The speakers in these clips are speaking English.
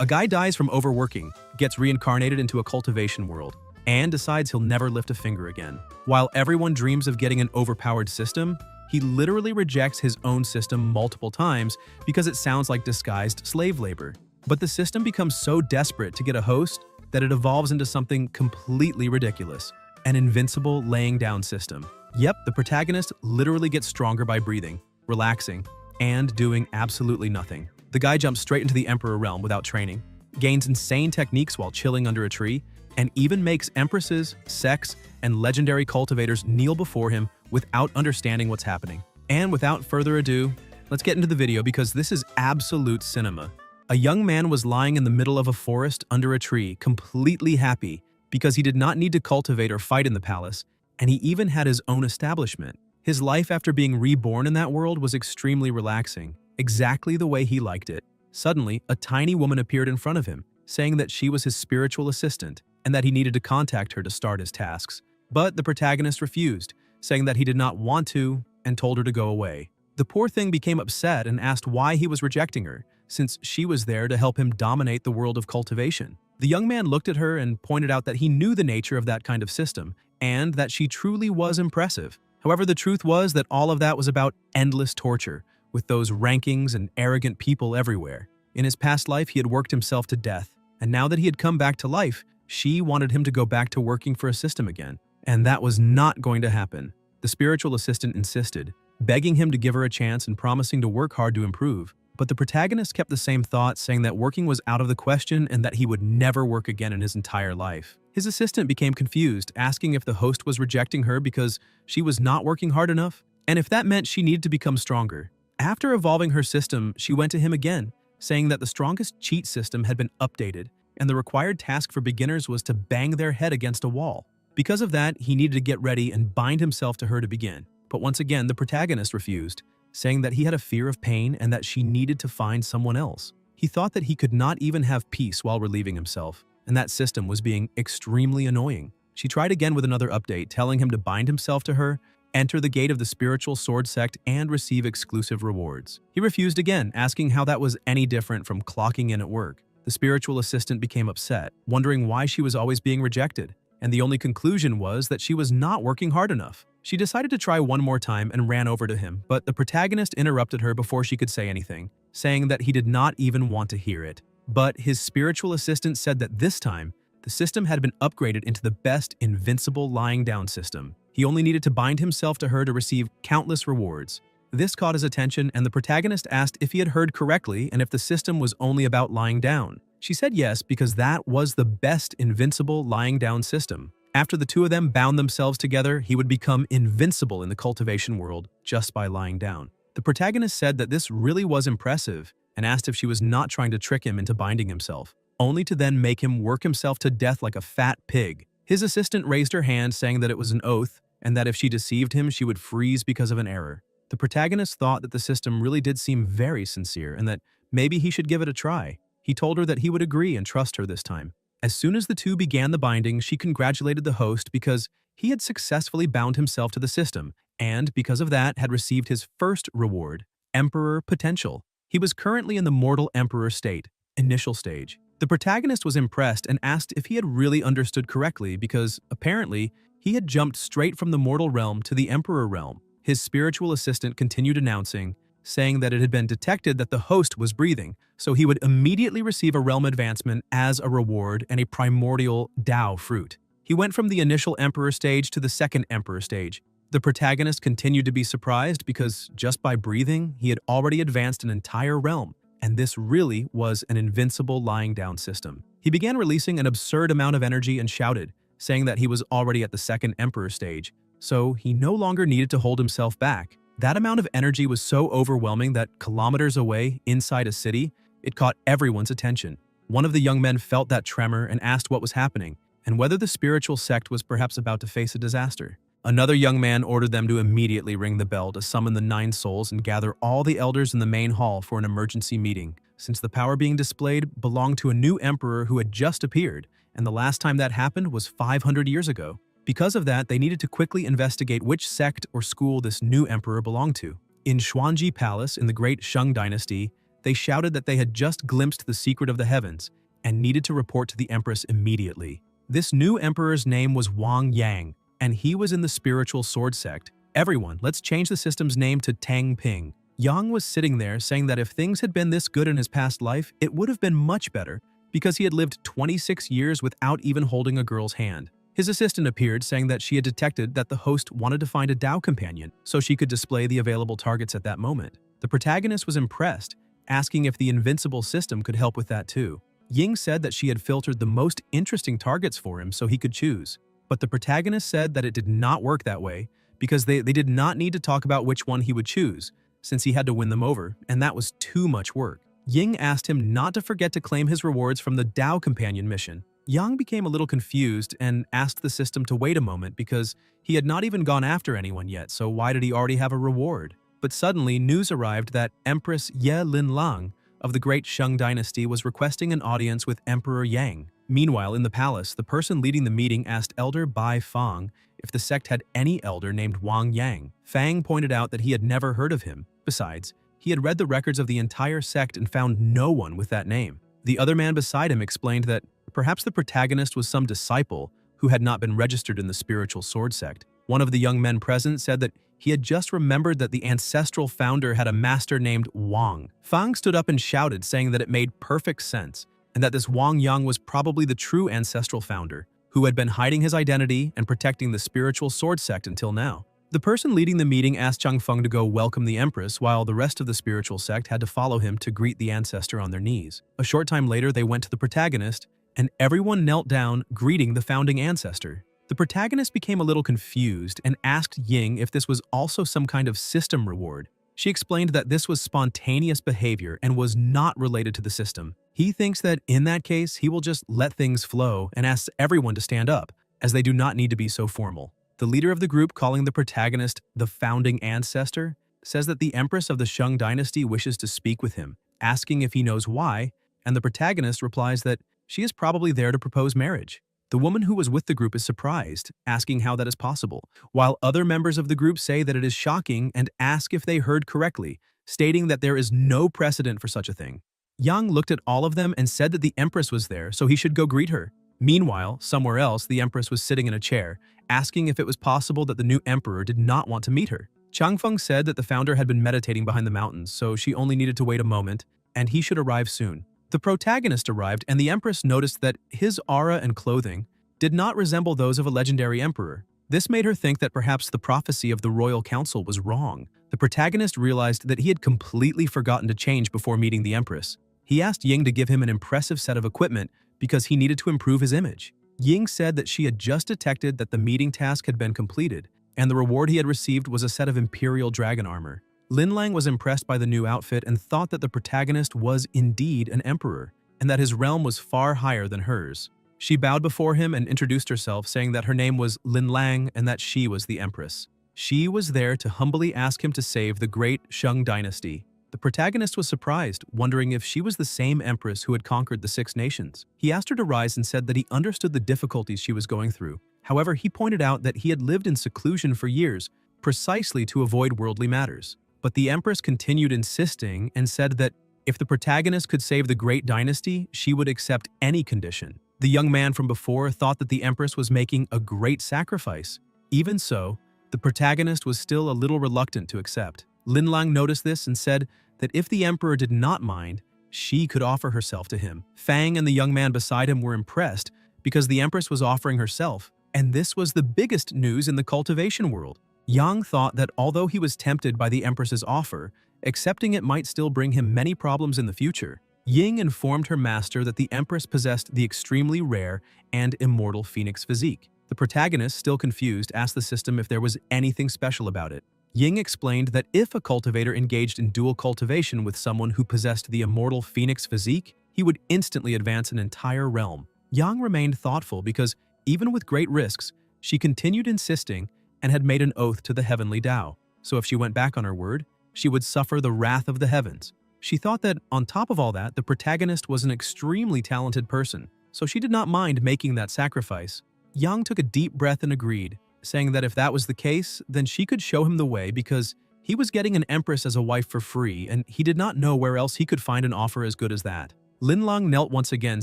A guy dies from overworking, gets reincarnated into a cultivation world, and decides he'll never lift a finger again. While everyone dreams of getting an overpowered system, he literally rejects his own system multiple times because it sounds like disguised slave labor. But the system becomes so desperate to get a host that it evolves into something completely ridiculous, an invincible laying down system. Yep, the protagonist literally gets stronger by breathing, relaxing, and doing absolutely nothing. The guy jumps straight into the Emperor realm without training, gains insane techniques while chilling under a tree, and even makes empresses, sects, and legendary cultivators kneel before him without understanding what's happening. And without further ado, let's get into the video because this is absolute cinema. A young man was lying in the middle of a forest under a tree, completely happy because he did not need to cultivate or fight in the palace, and he even had his own establishment. His life after being reborn in that world was extremely relaxing, exactly the way he liked it. Suddenly, a tiny woman appeared in front of him, saying that she was his spiritual assistant and that he needed to contact her to start his tasks. But the protagonist refused, saying that he did not want to and told her to go away. The poor thing became upset and asked why he was rejecting her, since she was there to help him dominate the world of cultivation. The young man looked at her and pointed out that he knew the nature of that kind of system and that she truly was impressive. However, the truth was that all of that was about endless torture, with those rankings and arrogant people everywhere. In his past life, he had worked himself to death, and now that he had come back to life, she wanted him to go back to working for a system again. And that was not going to happen. The spiritual assistant insisted, begging him to give her a chance and promising to work hard to improve. But the protagonist kept the same thought, saying that working was out of the question and that he would never work again in his entire life. His assistant became confused, asking if the host was rejecting her because she was not working hard enough, and if that meant she needed to become stronger. After evolving her system, she went to him again, saying that the strongest cheat system had been updated, and the required task for beginners was to bang their head against a wall. Because of that, he needed to get ready and bind himself to her to begin. But once again, the protagonist refused, saying that he had a fear of pain and that she needed to find someone else. He thought that he could not even have peace while relieving himself, and that system was being extremely annoying. She tried again with another update, telling him to bind himself to her, enter the gate of the spiritual sword sect, and receive exclusive rewards. He refused again, asking how that was any different from clocking in at work. The spiritual assistant became upset, wondering why she was always being rejected, and the only conclusion was that she was not working hard enough. She decided to try one more time and ran over to him, but the protagonist interrupted her before she could say anything, saying that he did not even want to hear it. But his spiritual assistant said that this time, the system had been upgraded into the best invincible lying down system. He only needed to bind himself to her to receive countless rewards. This caught his attention, and the protagonist asked if he had heard correctly and if the system was only about lying down. She said yes, because that was the best invincible lying down system. After the two of them bound themselves together, he would become invincible in the cultivation world just by lying down. The protagonist said that this really was impressive and asked if she was not trying to trick him into binding himself, only to then make him work himself to death like a fat pig. His assistant raised her hand, saying that it was an oath and that if she deceived him, she would freeze because of an error. The protagonist thought that the system really did seem very sincere and that maybe he should give it a try. He told her that he would agree and trust her this time. As soon as the two began the binding, she congratulated the host because he had successfully bound himself to the system and, because of that, had received his first reward, Emperor Potential. He was currently in the Mortal Emperor state, initial stage. The protagonist was impressed and asked if he had really understood correctly because, apparently, he had jumped straight from the mortal realm to the Emperor realm. His spiritual assistant continued announcing, saying that it had been detected that the host was breathing, so he would immediately receive a realm advancement as a reward and a primordial Dao fruit. He went from the initial Emperor stage to the second Emperor stage. The protagonist continued to be surprised because just by breathing, he had already advanced an entire realm, and this really was an invincible lying down system. He began releasing an absurd amount of energy and shouted, saying that he was already at the second Emperor stage, so he no longer needed to hold himself back. That amount of energy was so overwhelming that kilometers away, inside a city, it caught everyone's attention. One of the young men felt that tremor and asked what was happening, and whether the spiritual sect was perhaps about to face a disaster. Another young man ordered them to immediately ring the bell to summon the 9 souls and gather all the elders in the main hall for an emergency meeting, since the power being displayed belonged to a new emperor who had just appeared, and the last time that happened was 500 years ago. Because of that, they needed to quickly investigate which sect or school this new emperor belonged to. In Xuanji Palace in the Great Shang Dynasty, They shouted that they had just glimpsed the secret of the heavens and needed to report to the Empress immediately. This new emperor's name was Wang Yang, and he was in the spiritual sword sect. Everyone, let's change the system's name to Tang Ping. Yang was sitting there saying that if things had been this good in his past life, it would have been much better because he had lived 26 years without even holding a girl's hand. His assistant appeared saying that she had detected that the host wanted to find a Dao companion so she could display the available targets at that moment. The protagonist was impressed, asking if the invincible system could help with that too. Ying said that she had filtered the most interesting targets for him so he could choose. But the protagonist said that it did not work that way because they did not need to talk about which one he would choose, since he had to win them over, and that was too much work. Ying asked him not to forget to claim his rewards from the Dao companion mission. Yang became a little confused and asked the system to wait a moment because he had not even gone after anyone yet, so why did he already have a reward? But suddenly, news arrived that Empress Ye Linlang of the Great Shang Dynasty was requesting an audience with Emperor Yang. Meanwhile, in the palace, the person leading the meeting asked Elder Bai Fang if the sect had any elder named Wang Yang. Fang pointed out that he had never heard of him. Besides, he had read the records of the entire sect and found no one with that name. The other man beside him explained that perhaps the protagonist was some disciple who had not been registered in the spiritual sword sect. One of the young men present said that he had just remembered that the ancestral founder had a master named Wang. Fang stood up and shouted, saying that it made perfect sense, and that this Wang Yang was probably the true ancestral founder, who had been hiding his identity and protecting the spiritual sword sect until now. The person leading the meeting asked Chang Feng to go welcome the Empress, while the rest of the spiritual sect had to follow him to greet the ancestor on their knees. A short time later, they went to the protagonist, and everyone knelt down, greeting the founding ancestor. The protagonist became a little confused and asked Ying if this was also some kind of system reward. She explained that this was spontaneous behavior and was not related to the system. He thinks that in that case, he will just let things flow and asks everyone to stand up, as they do not need to be so formal. The leader of the group, calling the protagonist the founding ancestor, says that the Empress of the Shang Dynasty wishes to speak with him, asking if he knows why, and the protagonist replies that she is probably there to propose marriage. The woman who was with the group is surprised, asking how that is possible, while other members of the group say that it is shocking and ask if they heard correctly, stating that there is no precedent for such a thing. Yang looked at all of them and said that the Empress was there, so he should go greet her. Meanwhile, somewhere else, the Empress was sitting in a chair, asking if it was possible that the new emperor did not want to meet her. Chang Feng said that the founder had been meditating behind the mountains, so she only needed to wait a moment, and he should arrive soon. The protagonist arrived, and the Empress noticed that his aura and clothing did not resemble those of a legendary emperor. This made her think that perhaps the prophecy of the royal council was wrong. The protagonist realized that he had completely forgotten to change before meeting the Empress. He asked Ying to give him an impressive set of equipment because he needed to improve his image. Ying said that she had just detected that the meeting task had been completed, and the reward he had received was a set of Imperial Dragon armor. Lin Lang was impressed by the new outfit and thought that the protagonist was indeed an emperor, and that his realm was far higher than hers. She bowed before him and introduced herself, saying that her name was Lin Lang and that she was the Empress. She was there to humbly ask him to save the great Shang Dynasty. The protagonist was surprised, wondering if she was the same Empress who had conquered the 6 nations. He asked her to rise and said that he understood the difficulties she was going through. However, he pointed out that he had lived in seclusion for years, precisely to avoid worldly matters. But the Empress continued insisting and said that if the protagonist could save the great dynasty, she would accept any condition. The young man from before thought that the Empress was making a great sacrifice. Even so, the protagonist was still a little reluctant to accept. Lin Lang noticed this and said that if the Emperor did not mind, she could offer herself to him. Fang and the young man beside him were impressed because the Empress was offering herself, and this was the biggest news in the cultivation world. Yang thought that although he was tempted by the Empress's offer, accepting it might still bring him many problems in the future. Ying informed her master that the Empress possessed the extremely rare and immortal Phoenix physique. The protagonist, still confused, asked the system if there was anything special about it. Ying explained that if a cultivator engaged in dual cultivation with someone who possessed the immortal Phoenix physique, he would instantly advance an entire realm. Yang remained thoughtful because, even with great risks, she continued insisting and had made an oath to the heavenly Tao. So if she went back on her word, she would suffer the wrath of the heavens. She thought that, on top of all that, the protagonist was an extremely talented person, so she did not mind making that sacrifice. Yang took a deep breath and agreed, saying that if that was the case, then she could show him the way because He was getting an empress as a wife for free, and he did not know where else he could find an offer as good as that. Lin Lang knelt once again,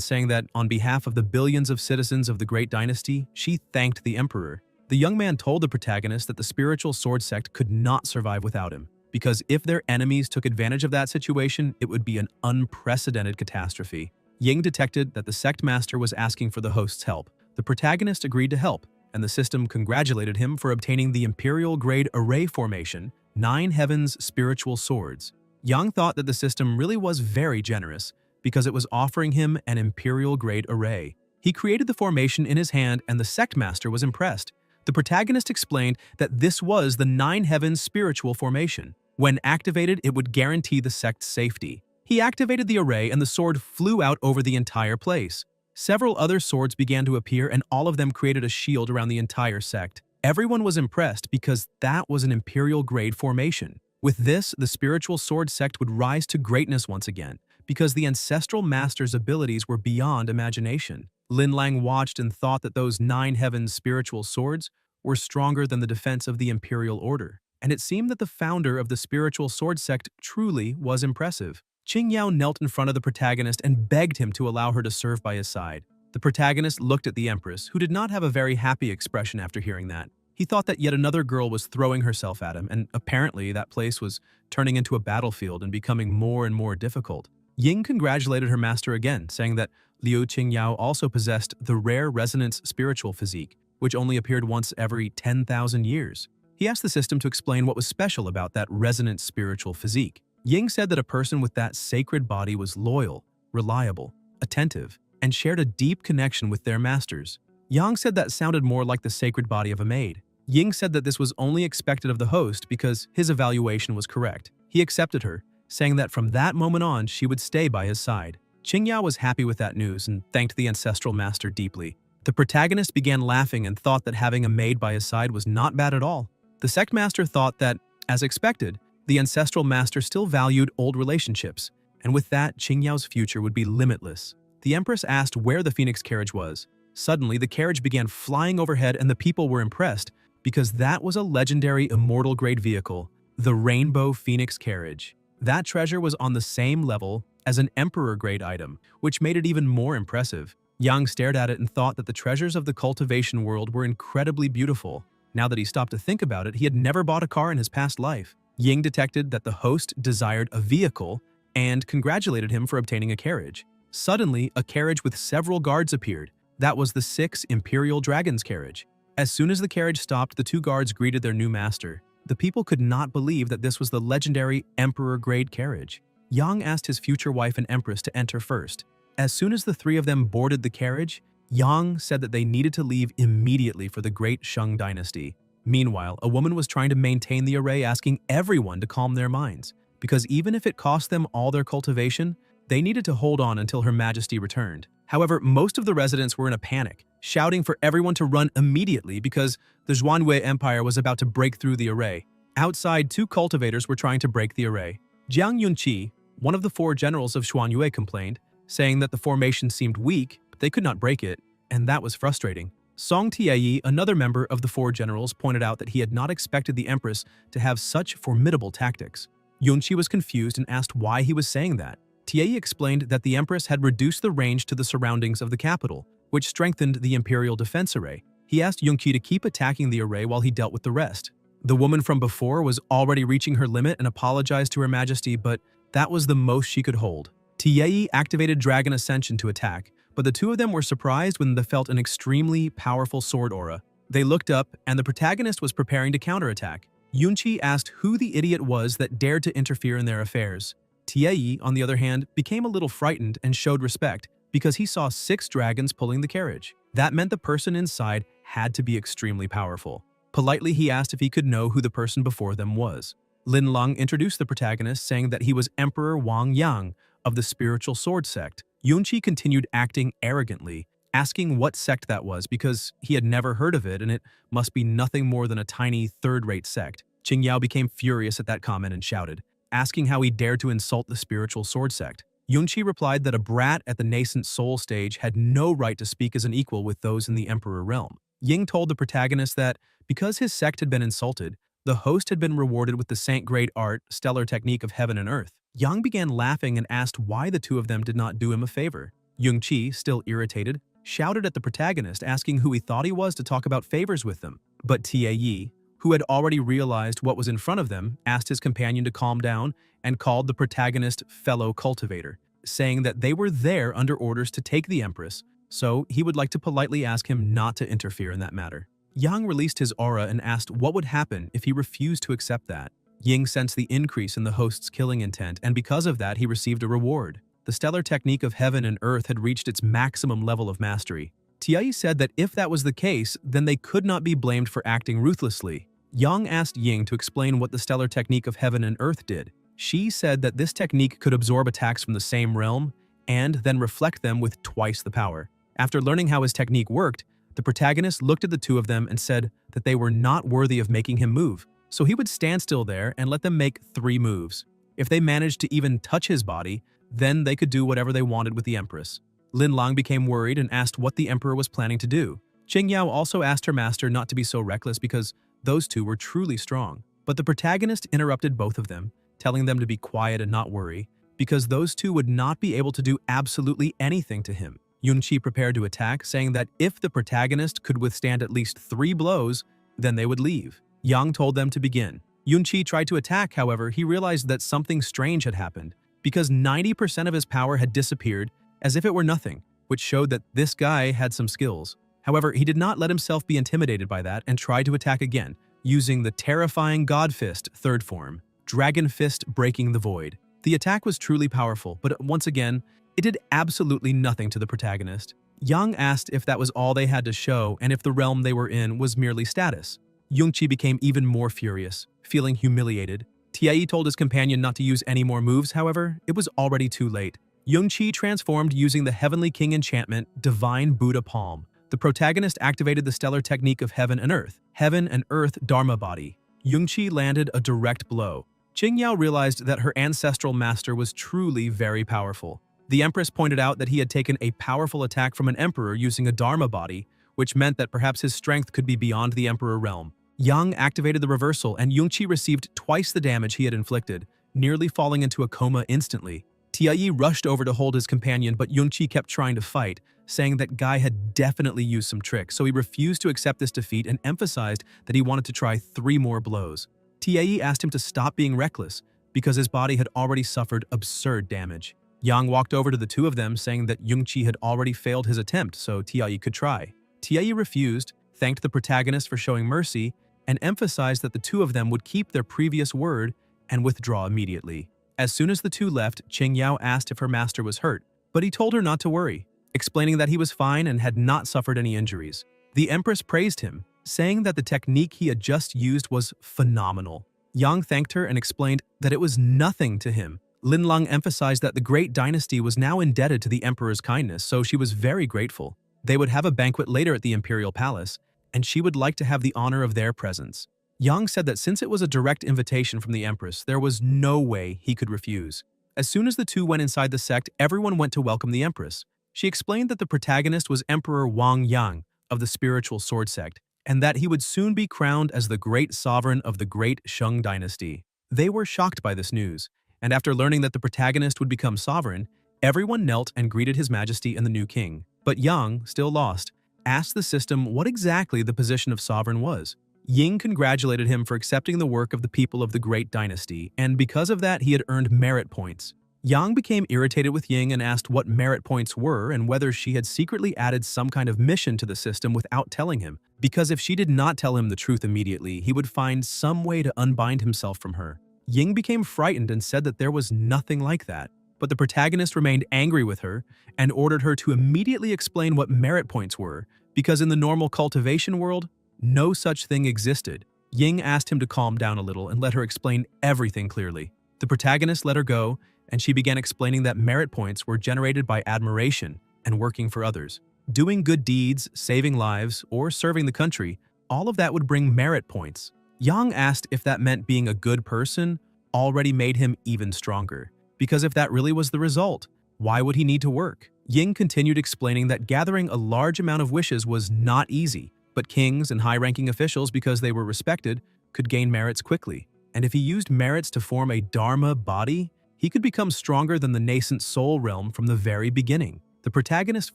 saying that on behalf of the billions of citizens of the Great Dynasty, she thanked the emperor. The young man told the protagonist that the spiritual sword sect could not survive without him, because if their enemies took advantage of that situation, it would be an unprecedented catastrophe. Ying detected that the sect master was asking for the host's help. The protagonist agreed to help, and the system congratulated him for obtaining the Imperial-grade array formation, 9 Heavens Spiritual Swords. Yang thought that the system really was very generous, because it was offering him an Imperial-grade array. He created the formation in his hand, and the sect master was impressed. The protagonist explained that this was the 9 Heavens Spiritual Formation. When activated, it would guarantee the sect's safety. He activated the array, and the sword flew out over the entire place. Several other swords began to appear, and all of them created a shield around the entire sect. Everyone was impressed because that was an Imperial-grade formation. With this, the spiritual sword sect would rise to greatness once again, because the ancestral master's abilities were beyond imagination. Lin Lang watched and thought that those 9 Heavens spiritual swords were stronger than the defense of the Imperial Order, and it seemed that the founder of the spiritual sword sect truly was impressive. Qingyao knelt in front of the protagonist and begged him to allow her to serve by his side. The protagonist looked at the Empress, who did not have a very happy expression after hearing that. He thought that yet another girl was throwing herself at him, and apparently that place was turning into a battlefield and becoming more and more difficult. Ying congratulated her master again, saying that Liu Qingyao also possessed the rare resonance spiritual physique, which only appeared once every 10,000 years. He asked the system to explain what was special about that resonance spiritual physique. Ying said that a person with that sacred body was loyal, reliable, attentive, and shared a deep connection with their masters. Yang said that sounded more like the sacred body of a maid. Ying said that this was only expected of the host because his evaluation was correct. He accepted her, saying that from that moment on she would stay by his side. Qingyao was happy with that news and thanked the ancestral master deeply. The protagonist began laughing and thought that having a maid by his side was not bad at all. The sect master thought that, as expected, the ancestral master still valued old relationships, and with that, Qingyao's future would be limitless. The Empress asked where the Phoenix carriage was. Suddenly, the carriage began flying overhead, and the people were impressed because that was a legendary immortal-grade vehicle, the Rainbow Phoenix carriage. That treasure was on the same level as an Emperor-grade item, which made it even more impressive. Yang stared at it and thought that the treasures of the cultivation world were incredibly beautiful. Now that he stopped to think about it, he had never bought a car in his past life. Ying detected that the host desired a vehicle and congratulated him for obtaining a carriage. Suddenly, a carriage with several guards appeared. That was the 6 Imperial Dragon's carriage. As soon as the carriage stopped, the 2 guards greeted their new master. The people could not believe that this was the legendary Emperor-grade carriage. Yang asked his future wife and Empress to enter first. As soon as the 3 of them boarded the carriage, Yang said that they needed to leave immediately for the Great Shang Dynasty. Meanwhile, a woman was trying to maintain the array, asking everyone to calm their minds, because even if it cost them all their cultivation, they needed to hold on until Her Majesty returned. However, most of the residents were in a panic, shouting for everyone to run immediately because the Xuanyue Empire was about to break through the array. Outside, 2 cultivators were trying to break the array. Jiang Yunqi, one of the 4 generals of Xuanyue, complained, saying that the formation seemed weak, but they could not break it, and that was frustrating. Song Tiayi, another member of the 4 generals, pointed out that he had not expected the Empress to have such formidable tactics. Yunqi was confused and asked why he was saying that. Tiayi explained that the Empress had reduced the range to the surroundings of the capital, which strengthened the Imperial defense array. He asked Yunqi to keep attacking the array while he dealt with the rest. The woman from before was already reaching her limit and apologized to Her Majesty, but that was the most she could hold. Tiayi activated Dragon Ascension to attack, but the 2 of them were surprised when they felt an extremely powerful sword aura. They looked up, and the protagonist was preparing to counterattack. Yunqi asked who the idiot was that dared to interfere in their affairs. Tiayi, on the other hand, became a little frightened and showed respect because he saw 6 dragons pulling the carriage. That meant the person inside had to be extremely powerful. Politely, he asked if he could know who the person before them was. Lin Lang introduced the protagonist, saying that he was Emperor Wang Yang of the Spiritual Sword Sect. Yunqi continued acting arrogantly, asking what sect that was because he had never heard of it and it must be nothing more than a tiny third-rate sect. Qingyao became furious at that comment and shouted, asking how he dared to insult the Spiritual Sword Sect. Yunqi replied that a brat at the nascent soul stage had no right to speak as an equal with those in the Emperor realm. Ying told the protagonist that because his sect had been insulted, The host had been rewarded with the Saint-grade art, stellar technique of heaven and earth. Yang began laughing and asked why the two of them did not do him a favor. Young-chi, still irritated, shouted at the protagonist asking who he thought he was to talk about favors with them. But Tie, who had already realized what was in front of them, asked his companion to calm down and called the protagonist fellow cultivator, saying that they were there under orders to take the Empress, so he would like to politely ask him not to interfere in that matter. Yang released his aura and asked what would happen if he refused to accept that. Ying sensed the increase in the host's killing intent, and because of that he received a reward. The stellar technique of heaven and earth had reached its maximum level of mastery. Tie said that if that was the case, then they could not be blamed for acting ruthlessly. Yang asked Ying to explain what the stellar technique of heaven and earth did. She said that this technique could absorb attacks from the same realm and then reflect them with twice the power. After learning how his technique worked, the protagonist looked at the two of them and said that they were not worthy of making him move, so he would stand still there and let them make 3 moves. If they managed to even touch his body, then they could do whatever they wanted with the Empress. Lin Lang became worried and asked what the Emperor was planning to do. Qing Yao also asked her master not to be so reckless because those two were truly strong. But the protagonist interrupted both of them, telling them to be quiet and not worry, because those two would not be able to do absolutely anything to him. Yun-chi prepared to attack, saying that if the protagonist could withstand at least 3 blows, then they would leave. Yang told them to begin. Yun-chi tried to attack, however, he realized that something strange had happened, because 90% of his power had disappeared as if it were nothing, which showed that this guy had some skills. However, he did not let himself be intimidated by that and tried to attack again, using the terrifying God Fist 3rd form, Dragon Fist breaking the void. The attack was truly powerful, but once again, it did absolutely nothing to the protagonist. Yang asked if that was all they had to show and if the realm they were in was merely status. Young-chi became even more furious, feeling humiliated. Tie told his companion not to use any more moves, however, it was already too late. Young-chi transformed using the Heavenly King enchantment, Divine Buddha Palm. The protagonist activated the stellar technique of Heaven and Earth Dharma Body. Young-chi landed a direct blow. Qing Yao realized that her ancestral master was truly very powerful. The Empress pointed out that he had taken a powerful attack from an emperor using a Dharma body, which meant that perhaps his strength could be beyond the emperor realm. Yang activated the reversal and Young-chi received twice the damage he had inflicted, nearly falling into a coma instantly. Tie rushed over to hold his companion, but Young-chi kept trying to fight, saying that Guy had definitely used some tricks, so he refused to accept this defeat and emphasized that he wanted to try 3 more blows. Tie asked him to stop being reckless, because his body had already suffered absurd damage. Yang walked over to the two of them, saying that Young-chi had already failed his attempt, so Tie could try. Tie refused, thanked the protagonist for showing mercy, and emphasized that the two of them would keep their previous word and withdraw immediately. As soon as the two left, Qing Yao asked if her master was hurt, but he told her not to worry, explaining that he was fine and had not suffered any injuries. The Empress praised him, saying that the technique he had just used was phenomenal. Yang thanked her and explained that it was nothing to him. Lin Lang emphasized that the great dynasty was now indebted to the emperor's kindness, so she was very grateful. They would have a banquet later at the imperial palace, and she would like to have the honor of their presence. Yang said that since it was a direct invitation from the Empress, there was no way he could refuse. As soon as the two went inside the sect, everyone went to welcome the Empress. She explained that the protagonist was Emperor Wang Yang of the spiritual sword sect, and that he would soon be crowned as the great sovereign of the great Shang dynasty. They were shocked by this news, and after learning that the protagonist would become sovereign, everyone knelt and greeted His Majesty and the new king. But Yang, still lost, asked the system what exactly the position of sovereign was. Ying congratulated him for accepting the work of the people of the great dynasty, and because of that he had earned merit points. Yang became irritated with Ying and asked what merit points were and whether she had secretly added some kind of mission to the system without telling him, because if she did not tell him the truth immediately, he would find some way to unbind himself from her. Ying became frightened and said that there was nothing like that, but the protagonist remained angry with her and ordered her to immediately explain what merit points were, because in the normal cultivation world, no such thing existed. Ying asked him to calm down a little and let her explain everything clearly. The protagonist let her go, and she began explaining that merit points were generated by admiration and working for others. Doing good deeds, saving lives, or serving the country, all of that would bring merit points. Yang asked if that meant being a good person already made him even stronger, because if that really was the result, why would he need to work? Ying continued explaining that gathering a large amount of wishes was not easy, but kings and high-ranking officials, because they were respected, could gain merits quickly, and if he used merits to form a Dharma body, he could become stronger than the nascent soul realm from the very beginning. The protagonist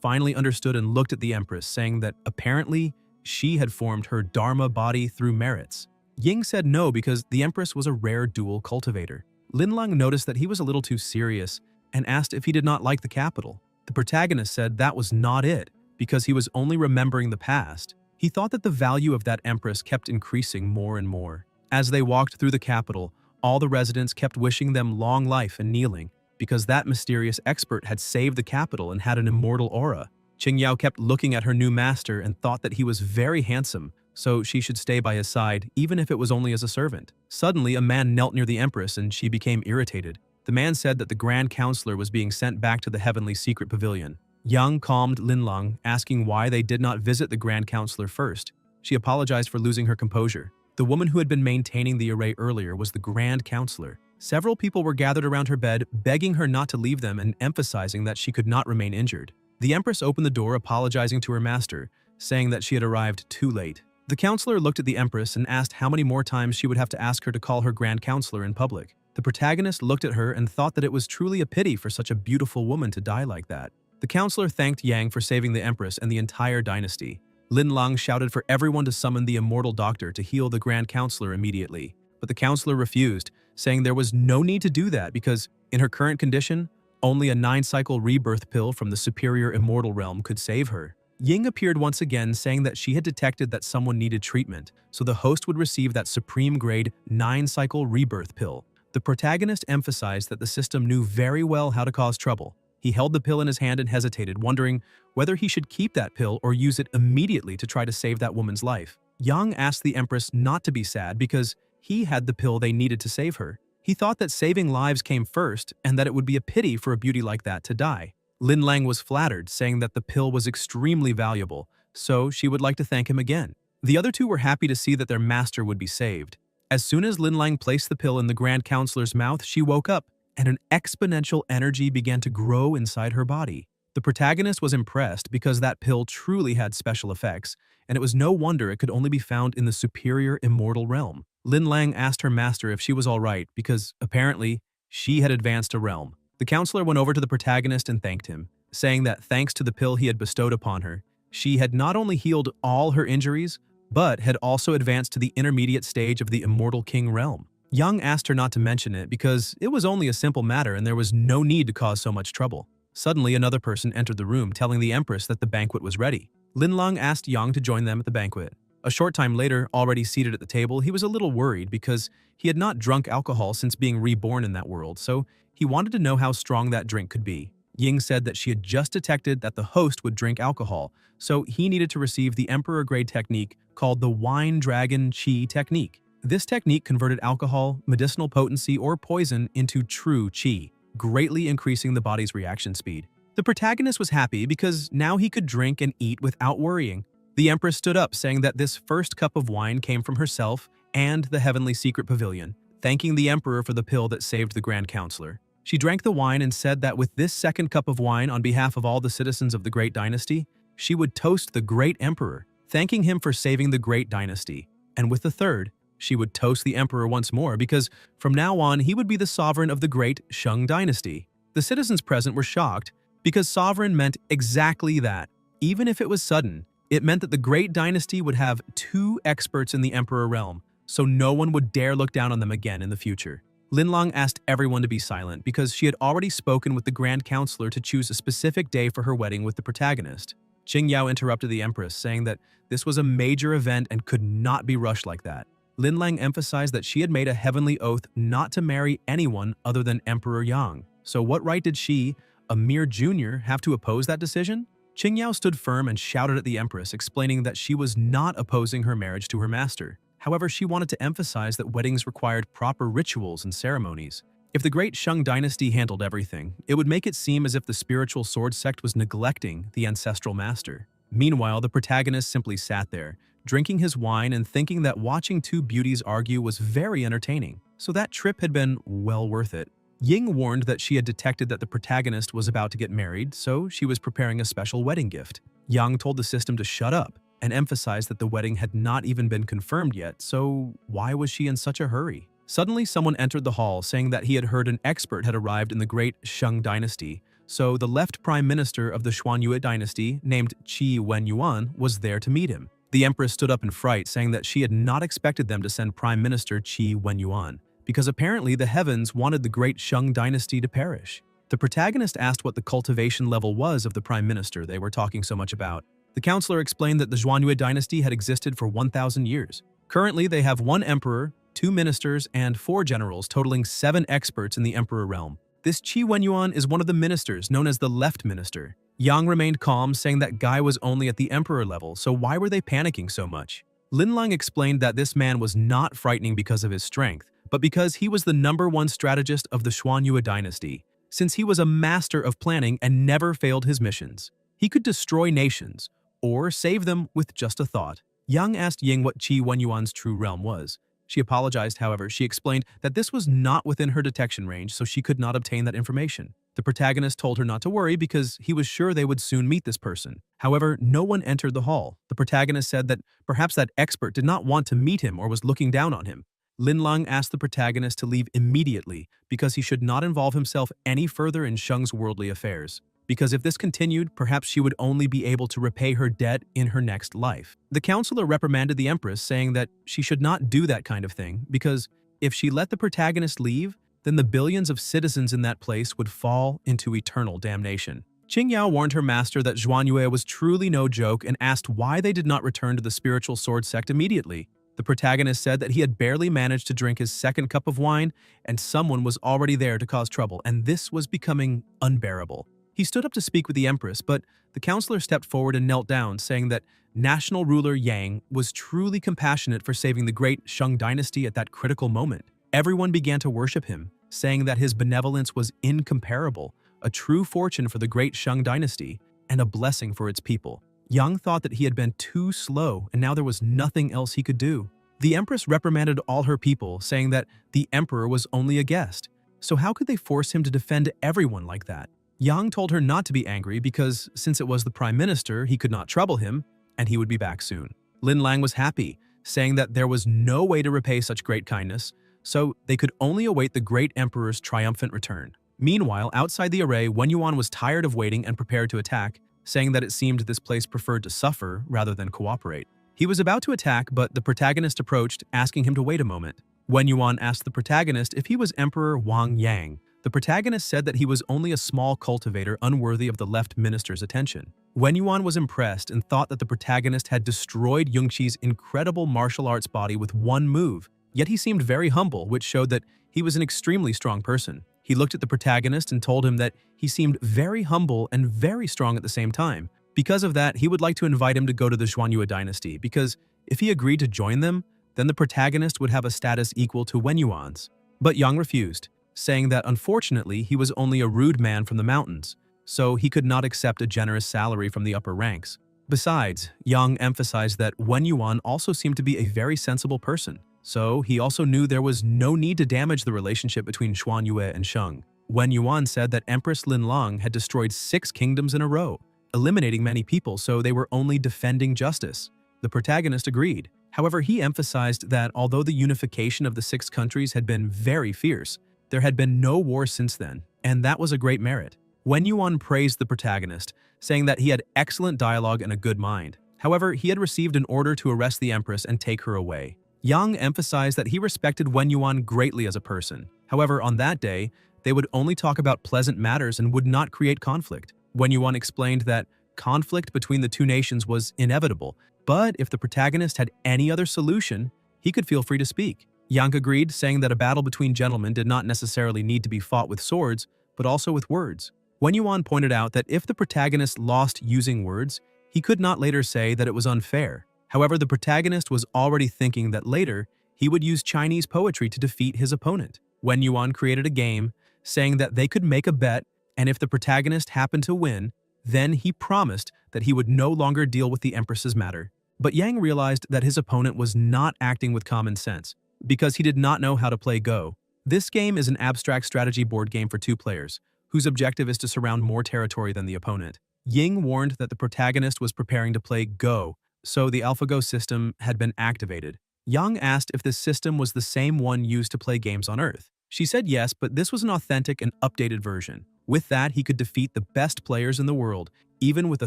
finally understood and looked at the Empress, saying that apparently she had formed her Dharma body through merits. Ying said no because the Empress was a rare dual cultivator. Linlang noticed that he was a little too serious and asked if he did not like the capital. The protagonist said that was not it, because he was only remembering the past. He thought that the value of that Empress kept increasing more and more. As they walked through the capital, all the residents kept wishing them long life and kneeling, because that mysterious expert had saved the capital and had an immortal aura. Qingyao kept looking at her new master and thought that he was very handsome, so she should stay by his side, even if it was only as a servant. Suddenly, a man knelt near the Empress and she became irritated. The man said that the Grand Counselor was being sent back to the Heavenly Secret Pavilion. Yang calmed Linlang, asking why they did not visit the Grand Counselor first. She apologized for losing her composure. The woman who had been maintaining the array earlier was the Grand Counselor. Several people were gathered around her bed, begging her not to leave them and emphasizing that she could not remain injured. The Empress opened the door, apologizing to her master, saying that she had arrived too late. The counselor looked at the Empress and asked how many more times she would have to ask her to call her Grand Counselor in public. The protagonist looked at her and thought that it was truly a pity for such a beautiful woman to die like that. The counselor thanked Yang for saving the Empress and the entire dynasty. Lin Lang shouted for everyone to summon the immortal doctor to heal the Grand Counselor immediately. But the counselor refused, saying there was no need to do that because, in her current condition, only a 9-cycle rebirth pill from the superior immortal realm could save her. Ying appeared once again, saying that she had detected that someone needed treatment, so the host would receive that supreme-grade 9-cycle rebirth pill. The protagonist emphasized that the system knew very well how to cause trouble. He held the pill in his hand and hesitated, wondering whether he should keep that pill or use it immediately to try to save that woman's life. Yang asked the Empress not to be sad because he had the pill they needed to save her. He thought that saving lives came first and that it would be a pity for a beauty like that to die. Lin Lang was flattered, saying that the pill was extremely valuable, so she would like to thank him again. The other two were happy to see that their master would be saved. As soon as Lin Lang placed the pill in the Grand Counselor's mouth, she woke up, and an exponential energy began to grow inside her body. The protagonist was impressed because that pill truly had special effects, and it was no wonder it could only be found in the superior immortal realm. Lin Lang asked her master if she was all right because, apparently, she had advanced a realm. The counselor went over to the protagonist and thanked him, saying that thanks to the pill he had bestowed upon her, she had not only healed all her injuries, but had also advanced to the intermediate stage of the Immortal King realm. Yang asked her not to mention it because it was only a simple matter and there was no need to cause so much trouble. Suddenly, another person entered the room, telling the Empress that the banquet was ready. Lin Lang asked Yang to join them at the banquet. A short time later, already seated at the table, he was a little worried because he had not drunk alcohol since being reborn in that world, so he wanted to know how strong that drink could be. Ying said that she had just detected that the host would drink alcohol, so he needed to receive the Emperor-grade technique called the Wine Dragon Qi technique. This technique converted alcohol, medicinal potency, or poison into true qi, greatly increasing the body's reaction speed. The protagonist was happy because now he could drink and eat without worrying. The Empress stood up, saying that this first cup of wine came from herself and the Heavenly Secret Pavilion, thanking the Emperor for the pill that saved the Grand Counselor. She drank the wine and said that with this second cup of wine on behalf of all the citizens of the Great Dynasty, she would toast the Great Emperor, thanking him for saving the Great Dynasty. And with the third, she would toast the Emperor once more because from now on he would be the sovereign of the Great Shang Dynasty. The citizens present were shocked because sovereign meant exactly that. Even if it was sudden, it meant that the Great Dynasty would have 2 experts in the Emperor realm, so no one would dare look down on them again in the future. Lin Lang asked everyone to be silent because she had already spoken with the Grand Counselor to choose a specific day for her wedding with the protagonist. Qingyao interrupted the Empress, saying that this was a major event and could not be rushed like that. Lin Lang emphasized that she had made a heavenly oath not to marry anyone other than Emperor Yang. So what right did she, a mere junior, have to oppose that decision? Qingyao stood firm and shouted at the Empress, explaining that she was not opposing her marriage to her master. However, she wanted to emphasize that weddings required proper rituals and ceremonies. If the Great Shang Dynasty handled everything, it would make it seem as if the spiritual sword sect was neglecting the ancestral master. Meanwhile, the protagonist simply sat there, drinking his wine and thinking that watching 2 beauties argue was very entertaining. So that trip had been well worth it. Ying warned that she had detected that the protagonist was about to get married, so she was preparing a special wedding gift. Yang told the system to shut up, and emphasized that the wedding had not even been confirmed yet, so why was she in such a hurry? Suddenly, someone entered the hall saying that he had heard an expert had arrived in the great Shang dynasty, so the left prime minister of the Xuanyue dynasty, named Qi Wenyuan, was there to meet him. The empress stood up in fright, saying that she had not expected them to send Prime Minister Qi Wenyuan, because apparently the heavens wanted the great Shang dynasty to perish. The protagonist asked what the cultivation level was of the prime minister they were talking so much about. The counselor explained that the Xuanyue dynasty had existed for 1,000 years. Currently, they have 1 emperor, 2 ministers, and 4 generals, totaling 7 experts in the emperor realm. This Qi Wenyuan is one of the ministers, known as the left minister. Yang remained calm, saying that Guy was only at the emperor level, so why were they panicking so much? Linlang explained that this man was not frightening because of his strength, but because he was the #1 strategist of the Xuanyue dynasty, since he was a master of planning and never failed his missions. He could destroy nations, or save them with just a thought. Yang asked Ying what Qi Wenyuan's true realm was. She apologized, however. She explained that this was not within her detection range, so she could not obtain that information. The protagonist told her not to worry because he was sure they would soon meet this person. However, no one entered the hall. The protagonist said that perhaps that expert did not want to meet him or was looking down on him. Lin Lang asked the protagonist to leave immediately because he should not involve himself any further in Sheng's worldly affairs. Because if this continued, perhaps she would only be able to repay her debt in her next life. The counselor reprimanded the empress, saying that she should not do that kind of thing because if she let the protagonist leave, then the billions of citizens in that place would fall into eternal damnation. Qingyao warned her master that Xuanyue was truly no joke and asked why they did not return to the spiritual sword sect immediately. The protagonist said that he had barely managed to drink his 2nd cup of wine and someone was already there to cause trouble, and this was becoming unbearable. He stood up to speak with the empress, but the counselor stepped forward and knelt down, saying that national ruler Yang was truly compassionate for saving the great Shang dynasty at that critical moment. Everyone began to worship him, saying that his benevolence was incomparable, a true fortune for the great Shang dynasty, and a blessing for its people. Yang thought that he had been too slow, and now there was nothing else he could do. The empress reprimanded all her people, saying that the emperor was only a guest, so how could they force him to defend everyone like that? Yang told her not to be angry because, since it was the prime minister, he could not trouble him, and he would be back soon. Lin Lang was happy, saying that there was no way to repay such great kindness, so they could only await the great emperor's triumphant return. Meanwhile, outside the array, Wenyuan was tired of waiting and prepared to attack, saying that it seemed this place preferred to suffer rather than cooperate. He was about to attack, but the protagonist approached, asking him to wait a moment. Wenyuan asked the protagonist if he was Emperor Wang Yang. The protagonist said that he was only a small cultivator unworthy of the left minister's attention. Wenyuan was impressed and thought that the protagonist had destroyed Yungqi's incredible martial arts body with one move, yet he seemed very humble, which showed that he was an extremely strong person. He looked at the protagonist and told him that he seemed very humble and very strong at the same time. Because of that, he would like to invite him to go to the Xuanyue dynasty, because if he agreed to join them, then the protagonist would have a status equal to Wenyuan's. But Yang refused, saying that unfortunately he was only a rude man from the mountains, so he could not accept a generous salary from the upper ranks. Besides, Yang emphasized that Wenyuan also seemed to be a very sensible person, so he also knew there was no need to damage the relationship between Xuanyue and Sheng. Wenyuan said that Empress Lin Lang had destroyed 6 kingdoms in a row, eliminating many people, so they were only defending justice. The protagonist agreed. However, he emphasized that although the unification of the 6 countries had been very fierce, there had been no war since then, and that was a great merit. Wenyuan praised the protagonist, saying that he had excellent dialogue and a good mind. However, he had received an order to arrest the empress and take her away. Yang emphasized that he respected Wenyuan greatly as a person. However, on that day, they would only talk about pleasant matters and would not create conflict. Wenyuan explained that conflict between the 2 nations was inevitable, but if the protagonist had any other solution, he could feel free to speak. Yang agreed, saying that a battle between gentlemen did not necessarily need to be fought with swords, but also with words. Wenyuan pointed out that if the protagonist lost using words, he could not later say that it was unfair. However, the protagonist was already thinking that later he would use Chinese poetry to defeat his opponent. Wenyuan created a game, saying that they could make a bet, and if the protagonist happened to win, then he promised that he would no longer deal with the empress's matter. But Yang realized that his opponent was not acting with common sense, because he did not know how to play Go. This game is an abstract strategy board game for 2 players, whose objective is to surround more territory than the opponent. Ying warned that the protagonist was preparing to play Go, so the AlphaGo system had been activated. Yang asked if this system was the same one used to play games on Earth. She said yes, but this was an authentic and updated version. With that, he could defeat the best players in the world, even with a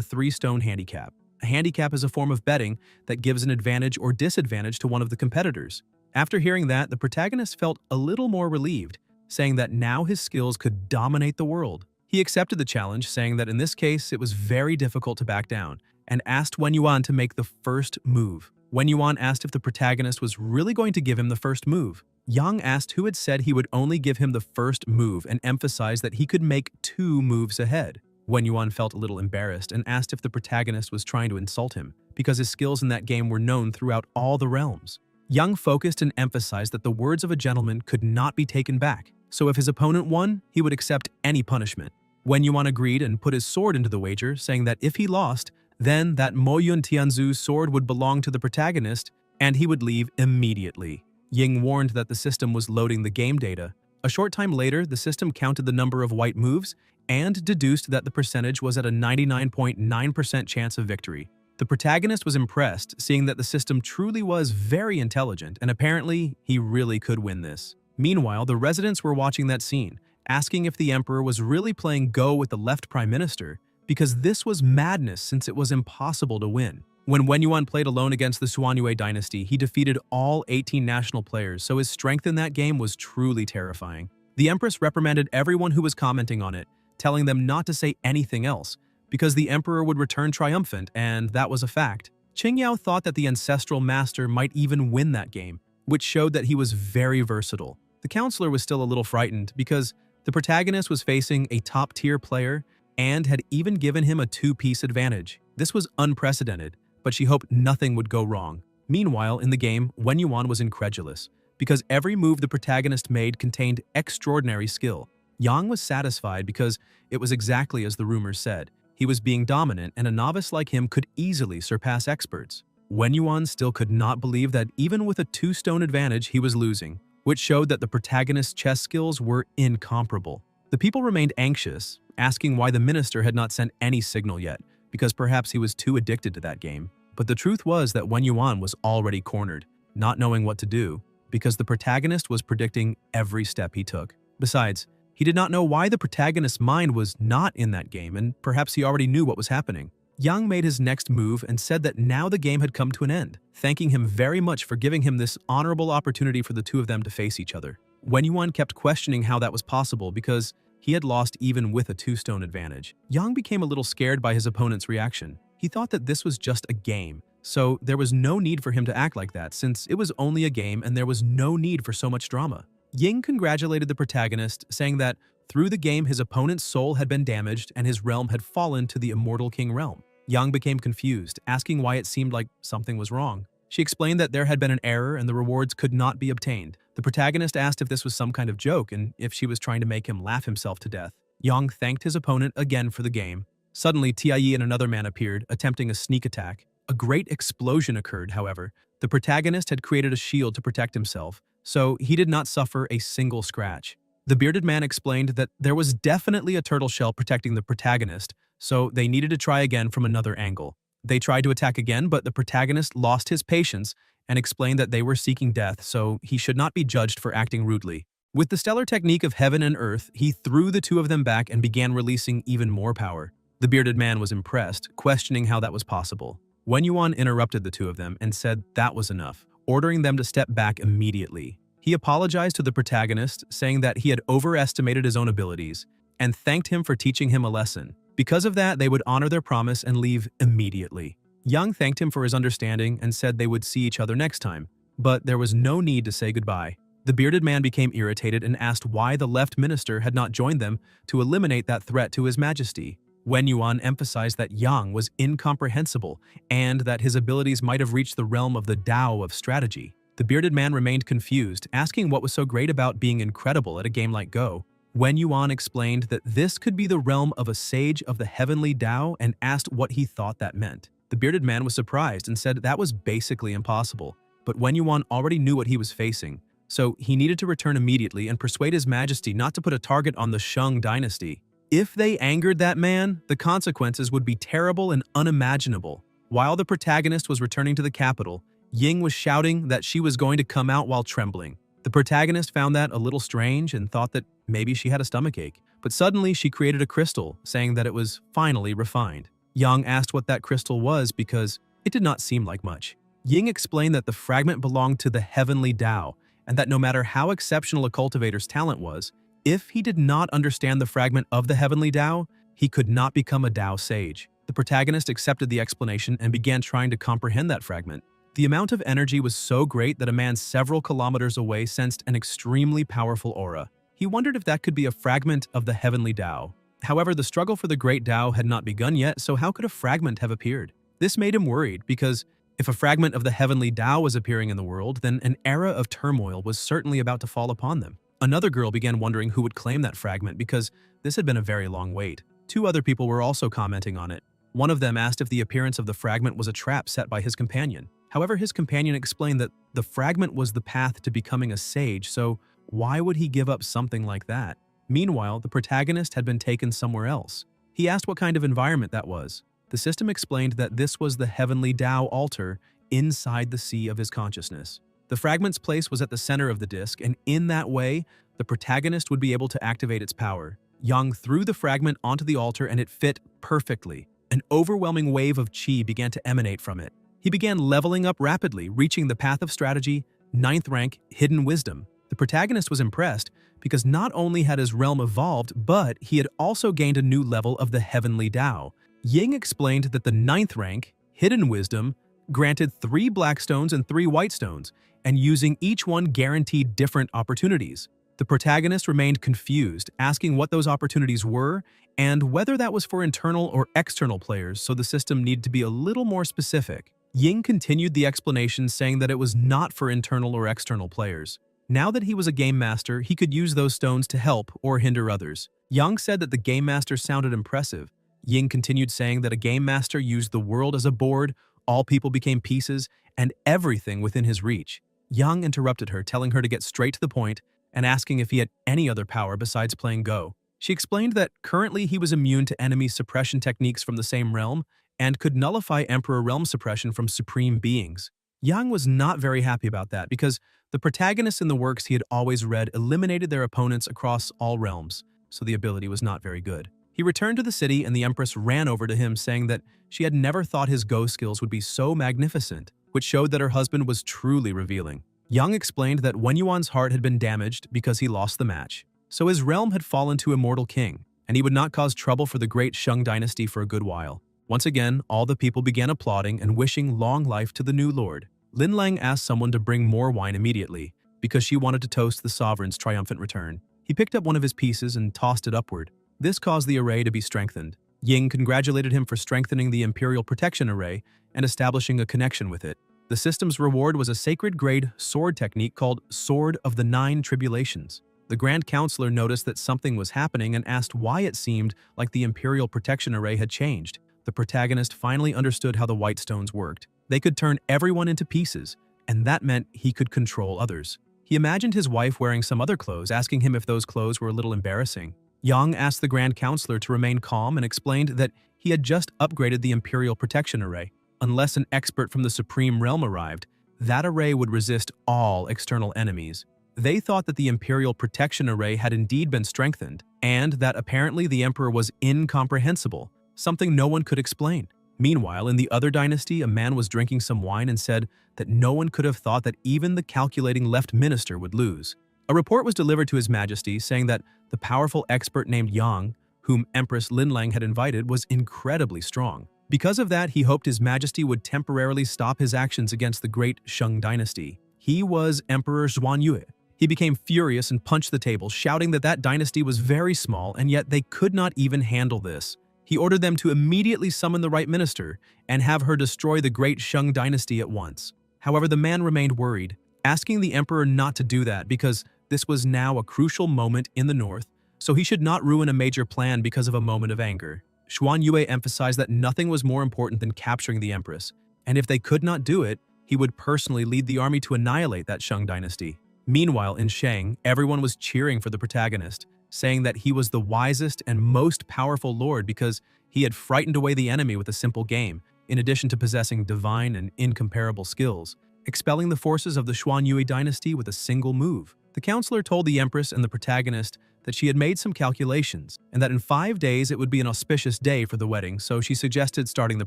3-stone handicap. A handicap is a form of betting that gives an advantage or disadvantage to one of the competitors. After hearing that, the protagonist felt a little more relieved, saying that now his skills could dominate the world. He accepted the challenge, saying that in this case, it was very difficult to back down, and asked Wen Yuan to make the first move. Wen Yuan asked if the protagonist was really going to give him the first move. Yang asked who had said he would only give him the first move and emphasized that he could make 2 moves ahead. Wen Yuan felt a little embarrassed and asked if the protagonist was trying to insult him, because his skills in that game were known throughout all the realms. Yang focused and emphasized that the words of a gentleman could not be taken back, so if his opponent won, he would accept any punishment. Wen Yuan agreed and put his sword into the wager, saying that if he lost, then that Mo Yun Tianzu's sword would belong to the protagonist, and he would leave immediately. Ying warned that the system was loading the game data. A short time later, the system counted the number of white moves and deduced that the percentage was at a 99.9% chance of victory. The protagonist was impressed, seeing that the system truly was very intelligent, and apparently, he really could win this. Meanwhile, the residents were watching that scene, asking if the emperor was really playing Go with the left prime minister, because this was madness since it was impossible to win. When Wen Yuan played alone against the Suanyue dynasty, he defeated all 18 national players, so his strength in that game was truly terrifying. The empress reprimanded everyone who was commenting on it, telling them not to say anything else, because the emperor would return triumphant, and that was a fact. Qingyao thought that the ancestral master might even win that game, which showed that he was very versatile. The counselor was still a little frightened because the protagonist was facing a top-tier player and had even given him a 2-piece advantage. This was unprecedented, but she hoped nothing would go wrong. Meanwhile, in the game, Wen Yuan was incredulous, because every move the protagonist made contained extraordinary skill. Yang was satisfied because it was exactly as the rumors said. He was being dominant, and a novice like him could easily surpass experts. Wen Yuan still could not believe that even with a 2-stone advantage, he was losing, which showed that the protagonist's chess skills were incomparable. The people remained anxious, asking why the minister had not sent any signal yet, because perhaps he was too addicted to that game. But the truth was that Wen Yuan was already cornered, not knowing what to do, because the protagonist was predicting every step he took. Besides, he did not know why the protagonist's mind was not in that game, and perhaps he already knew what was happening. Yang made his next move and said that now the game had come to an end, thanking him very much for giving him this honorable opportunity for the two of them to face each other. Wen Yuan kept questioning how that was possible because he had lost even with a 2-stone advantage. Yang became a little scared by his opponent's reaction. He thought that this was just a game, so there was no need for him to act like that since it was only a game and there was no need for so much drama. Ying congratulated the protagonist, saying that through the game his opponent's soul had been damaged and his realm had fallen to the Immortal King realm. Yang became confused, asking why it seemed like something was wrong. She explained that there had been an error and the rewards could not be obtained. The protagonist asked if this was some kind of joke and if she was trying to make him laugh himself to death. Yang thanked his opponent again for the game. Suddenly, Tiayi and another man appeared, attempting a sneak attack. A great explosion occurred, however. The protagonist had created a shield to protect himself, so he did not suffer a single scratch. The bearded man explained that there was definitely a turtle shell protecting the protagonist, so they needed to try again from another angle. They tried to attack again, but the protagonist lost his patience and explained that they were seeking death, so he should not be judged for acting rudely. With the stellar technique of heaven and earth, he threw the two of them back and began releasing even more power. The bearded man was impressed, questioning how that was possible. Wen Yuan interrupted the two of them and said that was enough, ordering them to step back immediately. He apologized to the protagonist, saying that he had overestimated his own abilities, and thanked him for teaching him a lesson. Because of that, they would honor their promise and leave immediately. Yang thanked him for his understanding and said they would see each other next time, but there was no need to say goodbye. The bearded man became irritated and asked why the left minister had not joined them to eliminate that threat to his majesty. Wen Yuan emphasized that Yang was incomprehensible and that his abilities might have reached the realm of the Tao of strategy. The bearded man remained confused, asking what was so great about being incredible at a game like Go. Wen Yuan explained that this could be the realm of a sage of the heavenly Tao and asked what he thought that meant. The bearded man was surprised and said that was basically impossible, but Wen Yuan already knew what he was facing, so he needed to return immediately and persuade his majesty not to put a target on the Shang dynasty. If they angered that man, the consequences would be terrible and unimaginable. While the protagonist was returning to the capital, Ying was shouting that she was going to come out while trembling. The protagonist found that a little strange and thought that maybe she had a stomachache, but suddenly she created a crystal, saying that it was finally refined. Yang asked what that crystal was because it did not seem like much. Ying explained that the fragment belonged to the heavenly Tao, and that no matter how exceptional a cultivator's talent was, if he did not understand the fragment of the heavenly Tao, he could not become a Tao sage. The protagonist accepted the explanation and began trying to comprehend that fragment. The amount of energy was so great that a man several kilometers away sensed an extremely powerful aura. He wondered if that could be a fragment of the heavenly Tao. However, the struggle for the great Tao had not begun yet, so how could a fragment have appeared? This made him worried because if a fragment of the heavenly Tao was appearing in the world, then an era of turmoil was certainly about to fall upon them. Another girl began wondering who would claim that fragment because this had been a very long wait. Two other people were also commenting on it. One of them asked if the appearance of the fragment was a trap set by his companion. However, his companion explained that the fragment was the path to becoming a sage, so why would he give up something like that? Meanwhile, the protagonist had been taken somewhere else. He asked what kind of environment that was. The system explained that this was the heavenly Tao altar inside the sea of his consciousness. The fragment's place was at the center of the disc, and in that way, the protagonist would be able to activate its power. Yang threw the fragment onto the altar and it fit perfectly. An overwhelming wave of chi began to emanate from it. He began leveling up rapidly, reaching the path of strategy, 9th rank, hidden wisdom. The protagonist was impressed because not only had his realm evolved, but he had also gained a new level of the heavenly Tao. Ying explained that the 9th rank, hidden wisdom, granted 3 black stones and 3 white stones, and using each one guaranteed different opportunities. The protagonist remained confused, asking what those opportunities were and whether that was for internal or external players, so the system needed to be a little more specific. Ying continued the explanation, saying that it was not for internal or external players. Now that he was a game master, he could use those stones to help or hinder others. Yang said that the game master sounded impressive. Ying continued saying that a game master used the world as a board, all people became pieces, and everything within his reach. Yang interrupted her, telling her to get straight to the point and asking if he had any other power besides playing Go. She explained that currently he was immune to enemy suppression techniques from the same realm and could nullify Emperor realm suppression from supreme beings. Yang was not very happy about that because the protagonists in the works he had always read eliminated their opponents across all realms, so the ability was not very good. He returned to the city and the Empress ran over to him, saying that she had never thought his Go skills would be so magnificent, which showed that her husband was truly revealing. Yang explained that Wen Yuan's heart had been damaged because he lost the match, so his realm had fallen to Immortal King, and he would not cause trouble for the great Shang dynasty for a good while. Once again, all the people began applauding and wishing long life to the new lord. Lin Lang asked someone to bring more wine immediately, because she wanted to toast the sovereign's triumphant return. He picked up one of his pieces and tossed it upward. This caused the array to be strengthened. Ying congratulated him for strengthening the Imperial Protection Array and establishing a connection with it. The system's reward was a sacred-grade sword technique called Sword of the 9 Tribulations. The Grand Counselor noticed that something was happening and asked why it seemed like the Imperial Protection Array had changed. The protagonist finally understood how the White Stones worked. They could turn everyone into pieces, and that meant he could control others. He imagined his wife wearing some other clothes, asking him if those clothes were a little embarrassing. Yang asked the Grand Counselor to remain calm and explained that he had just upgraded the Imperial Protection Array. Unless an expert from the Supreme Realm arrived, that array would resist all external enemies. They thought that the Imperial Protection Array had indeed been strengthened, and that apparently the Emperor was incomprehensible, something no one could explain. Meanwhile, in the other dynasty, a man was drinking some wine and said that no one could have thought that even the calculating left minister would lose. A report was delivered to His Majesty saying that the powerful expert named Yang, whom Empress Lin Lang had invited, was incredibly strong. Because of that, he hoped His Majesty would temporarily stop his actions against the great Shang dynasty. He was Emperor Xuanyue. He became furious and punched the table, shouting that that dynasty was very small and yet they could not even handle this. He ordered them to immediately summon the right minister and have her destroy the great Shang dynasty at once. However, the man remained worried, asking the emperor not to do that because this was now a crucial moment in the north, so he should not ruin a major plan because of a moment of anger. Xuanyue emphasized that nothing was more important than capturing the empress, and if they could not do it, he would personally lead the army to annihilate that Shang dynasty. Meanwhile, in Shang, everyone was cheering for the protagonist, saying that he was the wisest and most powerful lord because he had frightened away the enemy with a simple game, in addition to possessing divine and incomparable skills, expelling the forces of the Xuanyue dynasty with a single move. The counselor told the Empress and the protagonist that she had made some calculations, and that in 5 days it would be an auspicious day for the wedding, so she suggested starting the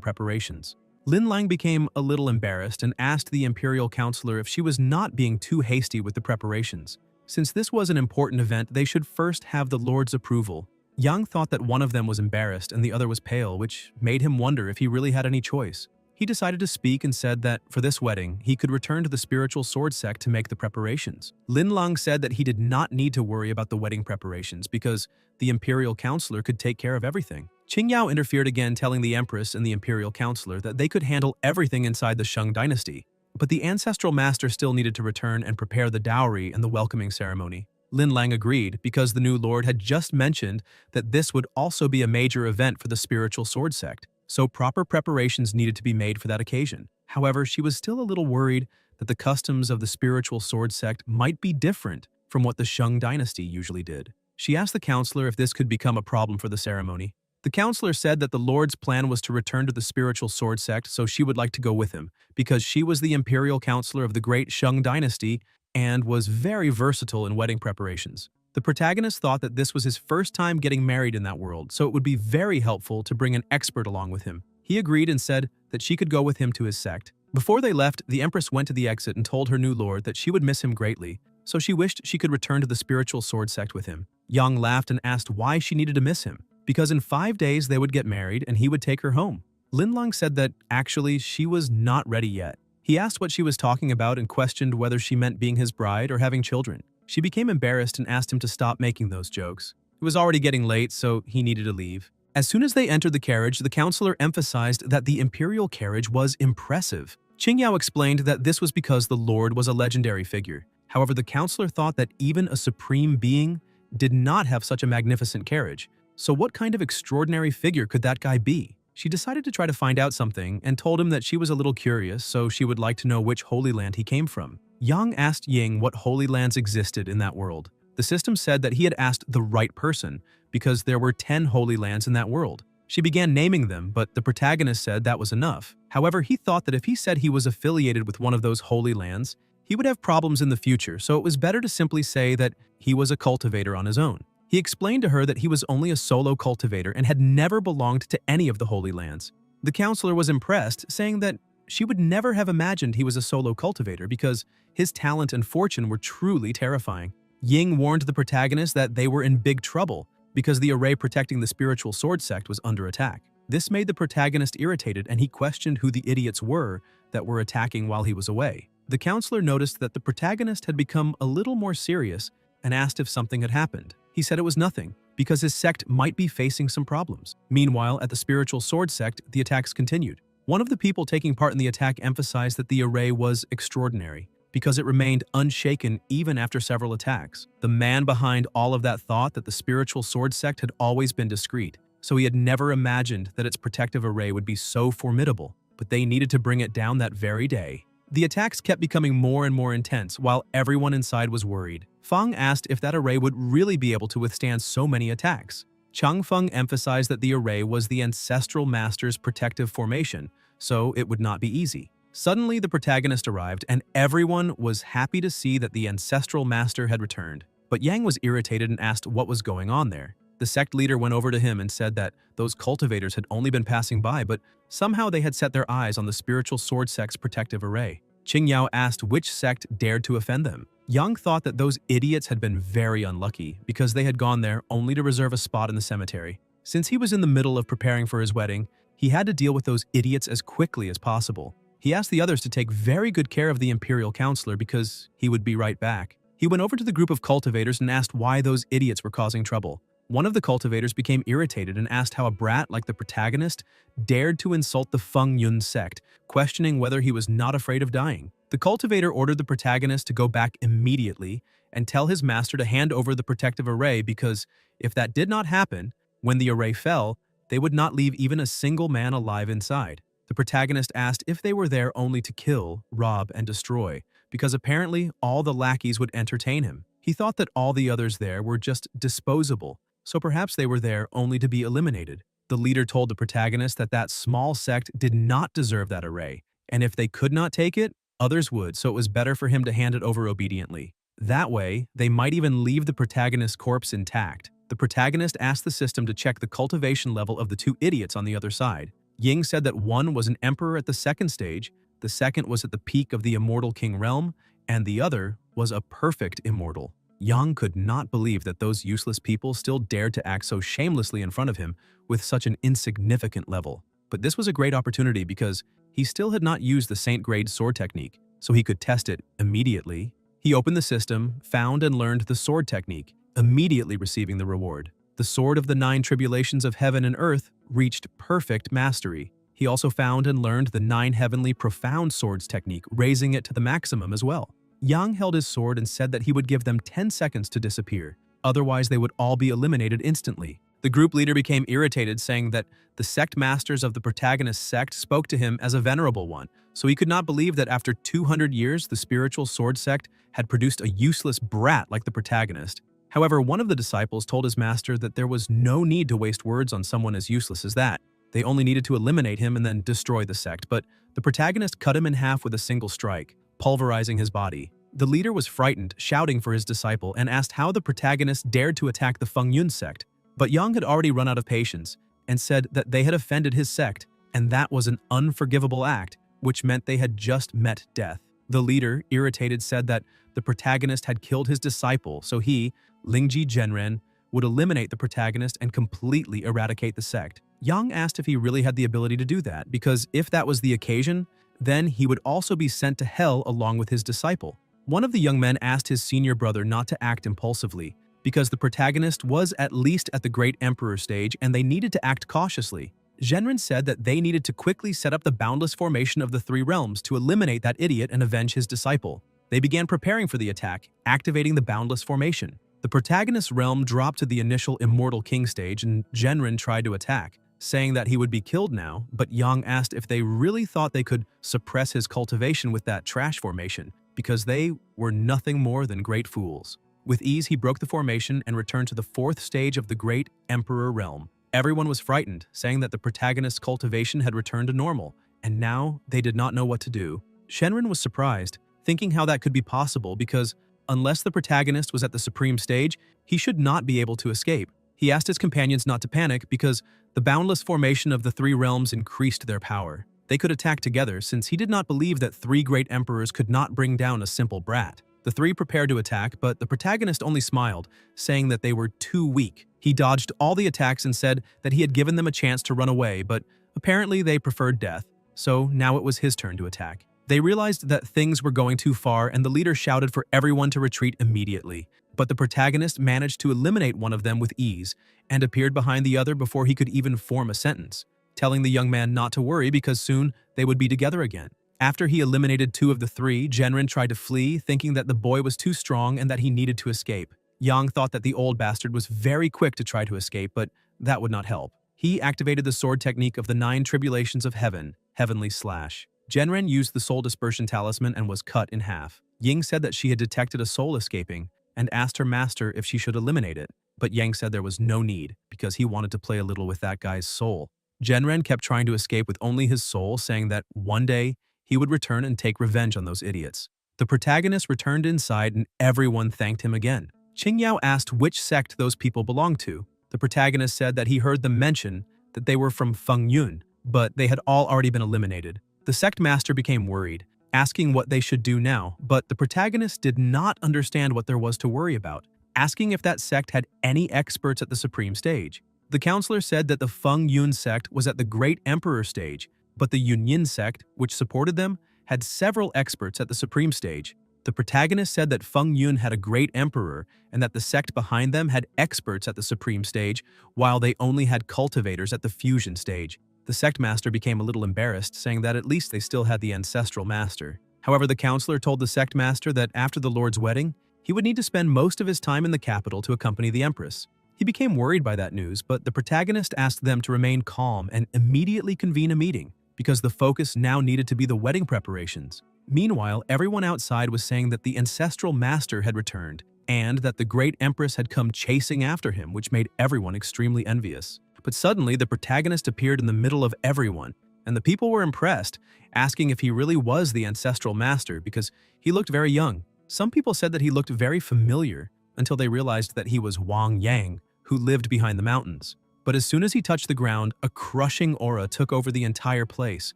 preparations. Lin Lang became a little embarrassed and asked the imperial counselor if she was not being too hasty with the preparations. Since this was an important event, they should first have the Lord's approval. Yang thought that one of them was embarrassed and the other was pale, which made him wonder if he really had any choice. He decided to speak and said that, for this wedding, he could return to the spiritual sword sect to make the preparations. Lin Lang said that he did not need to worry about the wedding preparations because the imperial counselor could take care of everything. Qingyao interfered again, telling the Empress and the imperial counselor that they could handle everything inside the Shang dynasty. But the ancestral master still needed to return and prepare the dowry and the welcoming ceremony. Lin Lang agreed because the new lord had just mentioned that this would also be a major event for the spiritual sword sect, so proper preparations needed to be made for that occasion. However, she was still a little worried that the customs of the spiritual sword sect might be different from what the Shang dynasty usually did. She asked the counselor if this could become a problem for the ceremony. The counselor said that the Lord's plan was to return to the spiritual sword sect, so she would like to go with him, because she was the imperial counselor of the great Shang dynasty and was very versatile in wedding preparations. The protagonist thought that this was his first time getting married in that world, so it would be very helpful to bring an expert along with him. He agreed and said that she could go with him to his sect. Before they left, the Empress went to the exit and told her new lord that she would miss him greatly, so she wished she could return to the spiritual sword sect with him. Yang laughed and asked why she needed to miss him, because in 5 days they would get married and he would take her home. Lin Lang said that actually she was not ready yet. He asked what she was talking about and questioned whether she meant being his bride or having children. She became embarrassed and asked him to stop making those jokes. It was already getting late, so he needed to leave. As soon as they entered the carriage, the counselor emphasized that the imperial carriage was impressive. Qingyao explained that this was because the lord was a legendary figure. However, the counselor thought that even a supreme being did not have such a magnificent carriage. So what kind of extraordinary figure could that guy be? She decided to try to find out something and told him that she was a little curious, so she would like to know which holy land he came from. Yang asked Ying what holy lands existed in that world. The system said that he had asked the right person because there were 10 holy lands in that world. She began naming them, but the protagonist said that was enough. However, he thought that if he said he was affiliated with one of those holy lands, he would have problems in the future, so it was better to simply say that he was a cultivator on his own. He explained to her that he was only a solo cultivator and had never belonged to any of the holy lands. The counselor was impressed, saying that she would never have imagined he was a solo cultivator because his talent and fortune were truly terrifying. Ying warned the protagonist that they were in big trouble because the array protecting the spiritual sword sect was under attack. This made the protagonist irritated and he questioned who the idiots were that were attacking while he was away. The counselor noticed that the protagonist had become a little more serious and asked if something had happened. He said it was nothing, because his sect might be facing some problems. Meanwhile, at the spiritual sword sect, the attacks continued. One of the people taking part in the attack emphasized that the array was extraordinary, because it remained unshaken even after several attacks. The man behind all of that thought that the spiritual sword sect had always been discreet, so he had never imagined that its protective array would be so formidable, but they needed to bring it down that very day. The attacks kept becoming more and more intense while everyone inside was worried. Feng asked if that array would really be able to withstand so many attacks. Chang Feng emphasized that the array was the ancestral master's protective formation, so it would not be easy. Suddenly, the protagonist arrived, and everyone was happy to see that the ancestral master had returned. But Yang was irritated and asked what was going on there. The sect leader went over to him and said that those cultivators had only been passing by, but somehow they had set their eyes on the spiritual sword sect's protective array. Qingyao asked which sect dared to offend them. Yang thought that those idiots had been very unlucky because they had gone there only to reserve a spot in the cemetery. Since he was in the middle of preparing for his wedding, he had to deal with those idiots as quickly as possible. He asked the others to take very good care of the imperial counselor because he would be right back. He went over to the group of cultivators and asked why those idiots were causing trouble. One of the cultivators became irritated and asked how a brat like the protagonist dared to insult the Feng Yun sect, questioning whether he was not afraid of dying. The cultivator ordered the protagonist to go back immediately and tell his master to hand over the protective array because if that did not happen, when the array fell, they would not leave even a single man alive inside. The protagonist asked if they were there only to kill, rob, and destroy, because apparently all the lackeys would entertain him. He thought that all the others there were just disposable, so perhaps they were there only to be eliminated. The leader told the protagonist that that small sect did not deserve that array, and if they could not take it, others would, so it was better for him to hand it over obediently. That way, they might even leave the protagonist's corpse intact. The protagonist asked the system to check the cultivation level of the two idiots on the other side. Ying said that one was an emperor at the second stage, the second was at the peak of the immortal king realm, and the other was a perfect immortal. Yang could not believe that those useless people still dared to act so shamelessly in front of him with such an insignificant level. But this was a great opportunity because he still had not used the Saint-grade sword technique, so he could test it immediately. He opened the system, found and learned the sword technique, immediately receiving the reward. The sword of the 9 tribulations of heaven and earth reached perfect mastery. He also found and learned the 9 heavenly profound swords technique, raising it to the maximum as well. Yang held his sword and said that he would give them 10 seconds to disappear, otherwise they would all be eliminated instantly. The group leader became irritated, saying that the sect masters of the protagonist's sect spoke to him as a venerable one, so he could not believe that after 200 years the spiritual sword sect had produced a useless brat like the protagonist. However, one of the disciples told his master that there was no need to waste words on someone as useless as that. They only needed to eliminate him and then destroy the sect, but the protagonist cut him in half with a single strike, pulverizing his body. The leader was frightened, shouting for his disciple, and asked how the protagonist dared to attack the Feng Yun sect. But Yang had already run out of patience and said that they had offended his sect, and that was an unforgivable act, which meant they had just met death. The leader, irritated, said that the protagonist had killed his disciple, so he, Lingji Zhenren, would eliminate the protagonist and completely eradicate the sect. Yang asked if he really had the ability to do that, because if that was the occasion, then he would also be sent to hell along with his disciple. One of the young men asked his senior brother not to act impulsively, because the protagonist was at least at the Great Emperor stage and they needed to act cautiously. Zhenren said that they needed to quickly set up the boundless formation of the 3 realms to eliminate that idiot and avenge his disciple. They began preparing for the attack, activating the boundless formation. The protagonist's realm dropped to the initial immortal king stage and Zhenren tried to attack, saying that he would be killed now, but Yang asked if they really thought they could suppress his cultivation with that trash formation, because they were nothing more than great fools. With ease, he broke the formation and returned to the 4th stage of the Great Emperor realm. Everyone was frightened, saying that the protagonist's cultivation had returned to normal, and now they did not know what to do. Shenren was surprised, thinking how that could be possible because, unless the protagonist was at the supreme stage, he should not be able to escape. He asked his companions not to panic because the boundless formation of the 3 realms increased their power. They could attack together since he did not believe that 3 great emperors could not bring down a simple brat. The 3 prepared to attack, but the protagonist only smiled, saying that they were too weak. He dodged all the attacks and said that he had given them a chance to run away, but apparently they preferred death, so now it was his turn to attack. They realized that things were going too far and the leader shouted for everyone to retreat immediately. But the protagonist managed to eliminate one of them with ease and appeared behind the other before he could even form a sentence, telling the young man not to worry because soon they would be together again. After he eliminated 2 of the 3, Zhenren tried to flee, thinking that the boy was too strong and that he needed to escape. Yang thought that the old bastard was very quick to try to escape, but that would not help. He activated the sword technique of the 9 tribulations of heaven, heavenly slash. Zhenren used the soul dispersion talisman and was cut in half. Ying said that she had detected a soul escaping and asked her master if she should eliminate it, but Yang said there was no need because he wanted to play a little with that guy's soul. Zhenren kept trying to escape with only his soul, saying that one day he would return and take revenge on those idiots. The protagonist returned inside and everyone thanked him again. Qingyao asked which sect those people belonged to. The protagonist said that he heard them mention that they were from Feng Yun, but they had all already been eliminated. The sect master became worried, asking what they should do now, but the protagonist did not understand what there was to worry about, asking if that sect had any experts at the supreme stage. The counselor said that the Feng Yun sect was at the Great Emperor stage, but the Yunyin sect, which supported them, had several experts at the supreme stage. The protagonist said that Feng Yun had a great emperor and that the sect behind them had experts at the supreme stage, while they only had cultivators at the fusion stage. The sect master became a little embarrassed, saying that at least they still had the ancestral master. However, the counselor told the sect master that after the Lord's wedding, he would need to spend most of his time in the capital to accompany the empress. He became worried by that news, but the protagonist asked them to remain calm and immediately convene a meeting, because the focus now needed to be the wedding preparations. Meanwhile, everyone outside was saying that the ancestral master had returned, and that the great empress had come chasing after him, which made everyone extremely envious. But suddenly, the protagonist appeared in the middle of everyone, and the people were impressed, asking if he really was the ancestral master because he looked very young. Some people said that he looked very familiar until they realized that he was Wang Yang, who lived behind the mountains. But as soon as he touched the ground, a crushing aura took over the entire place,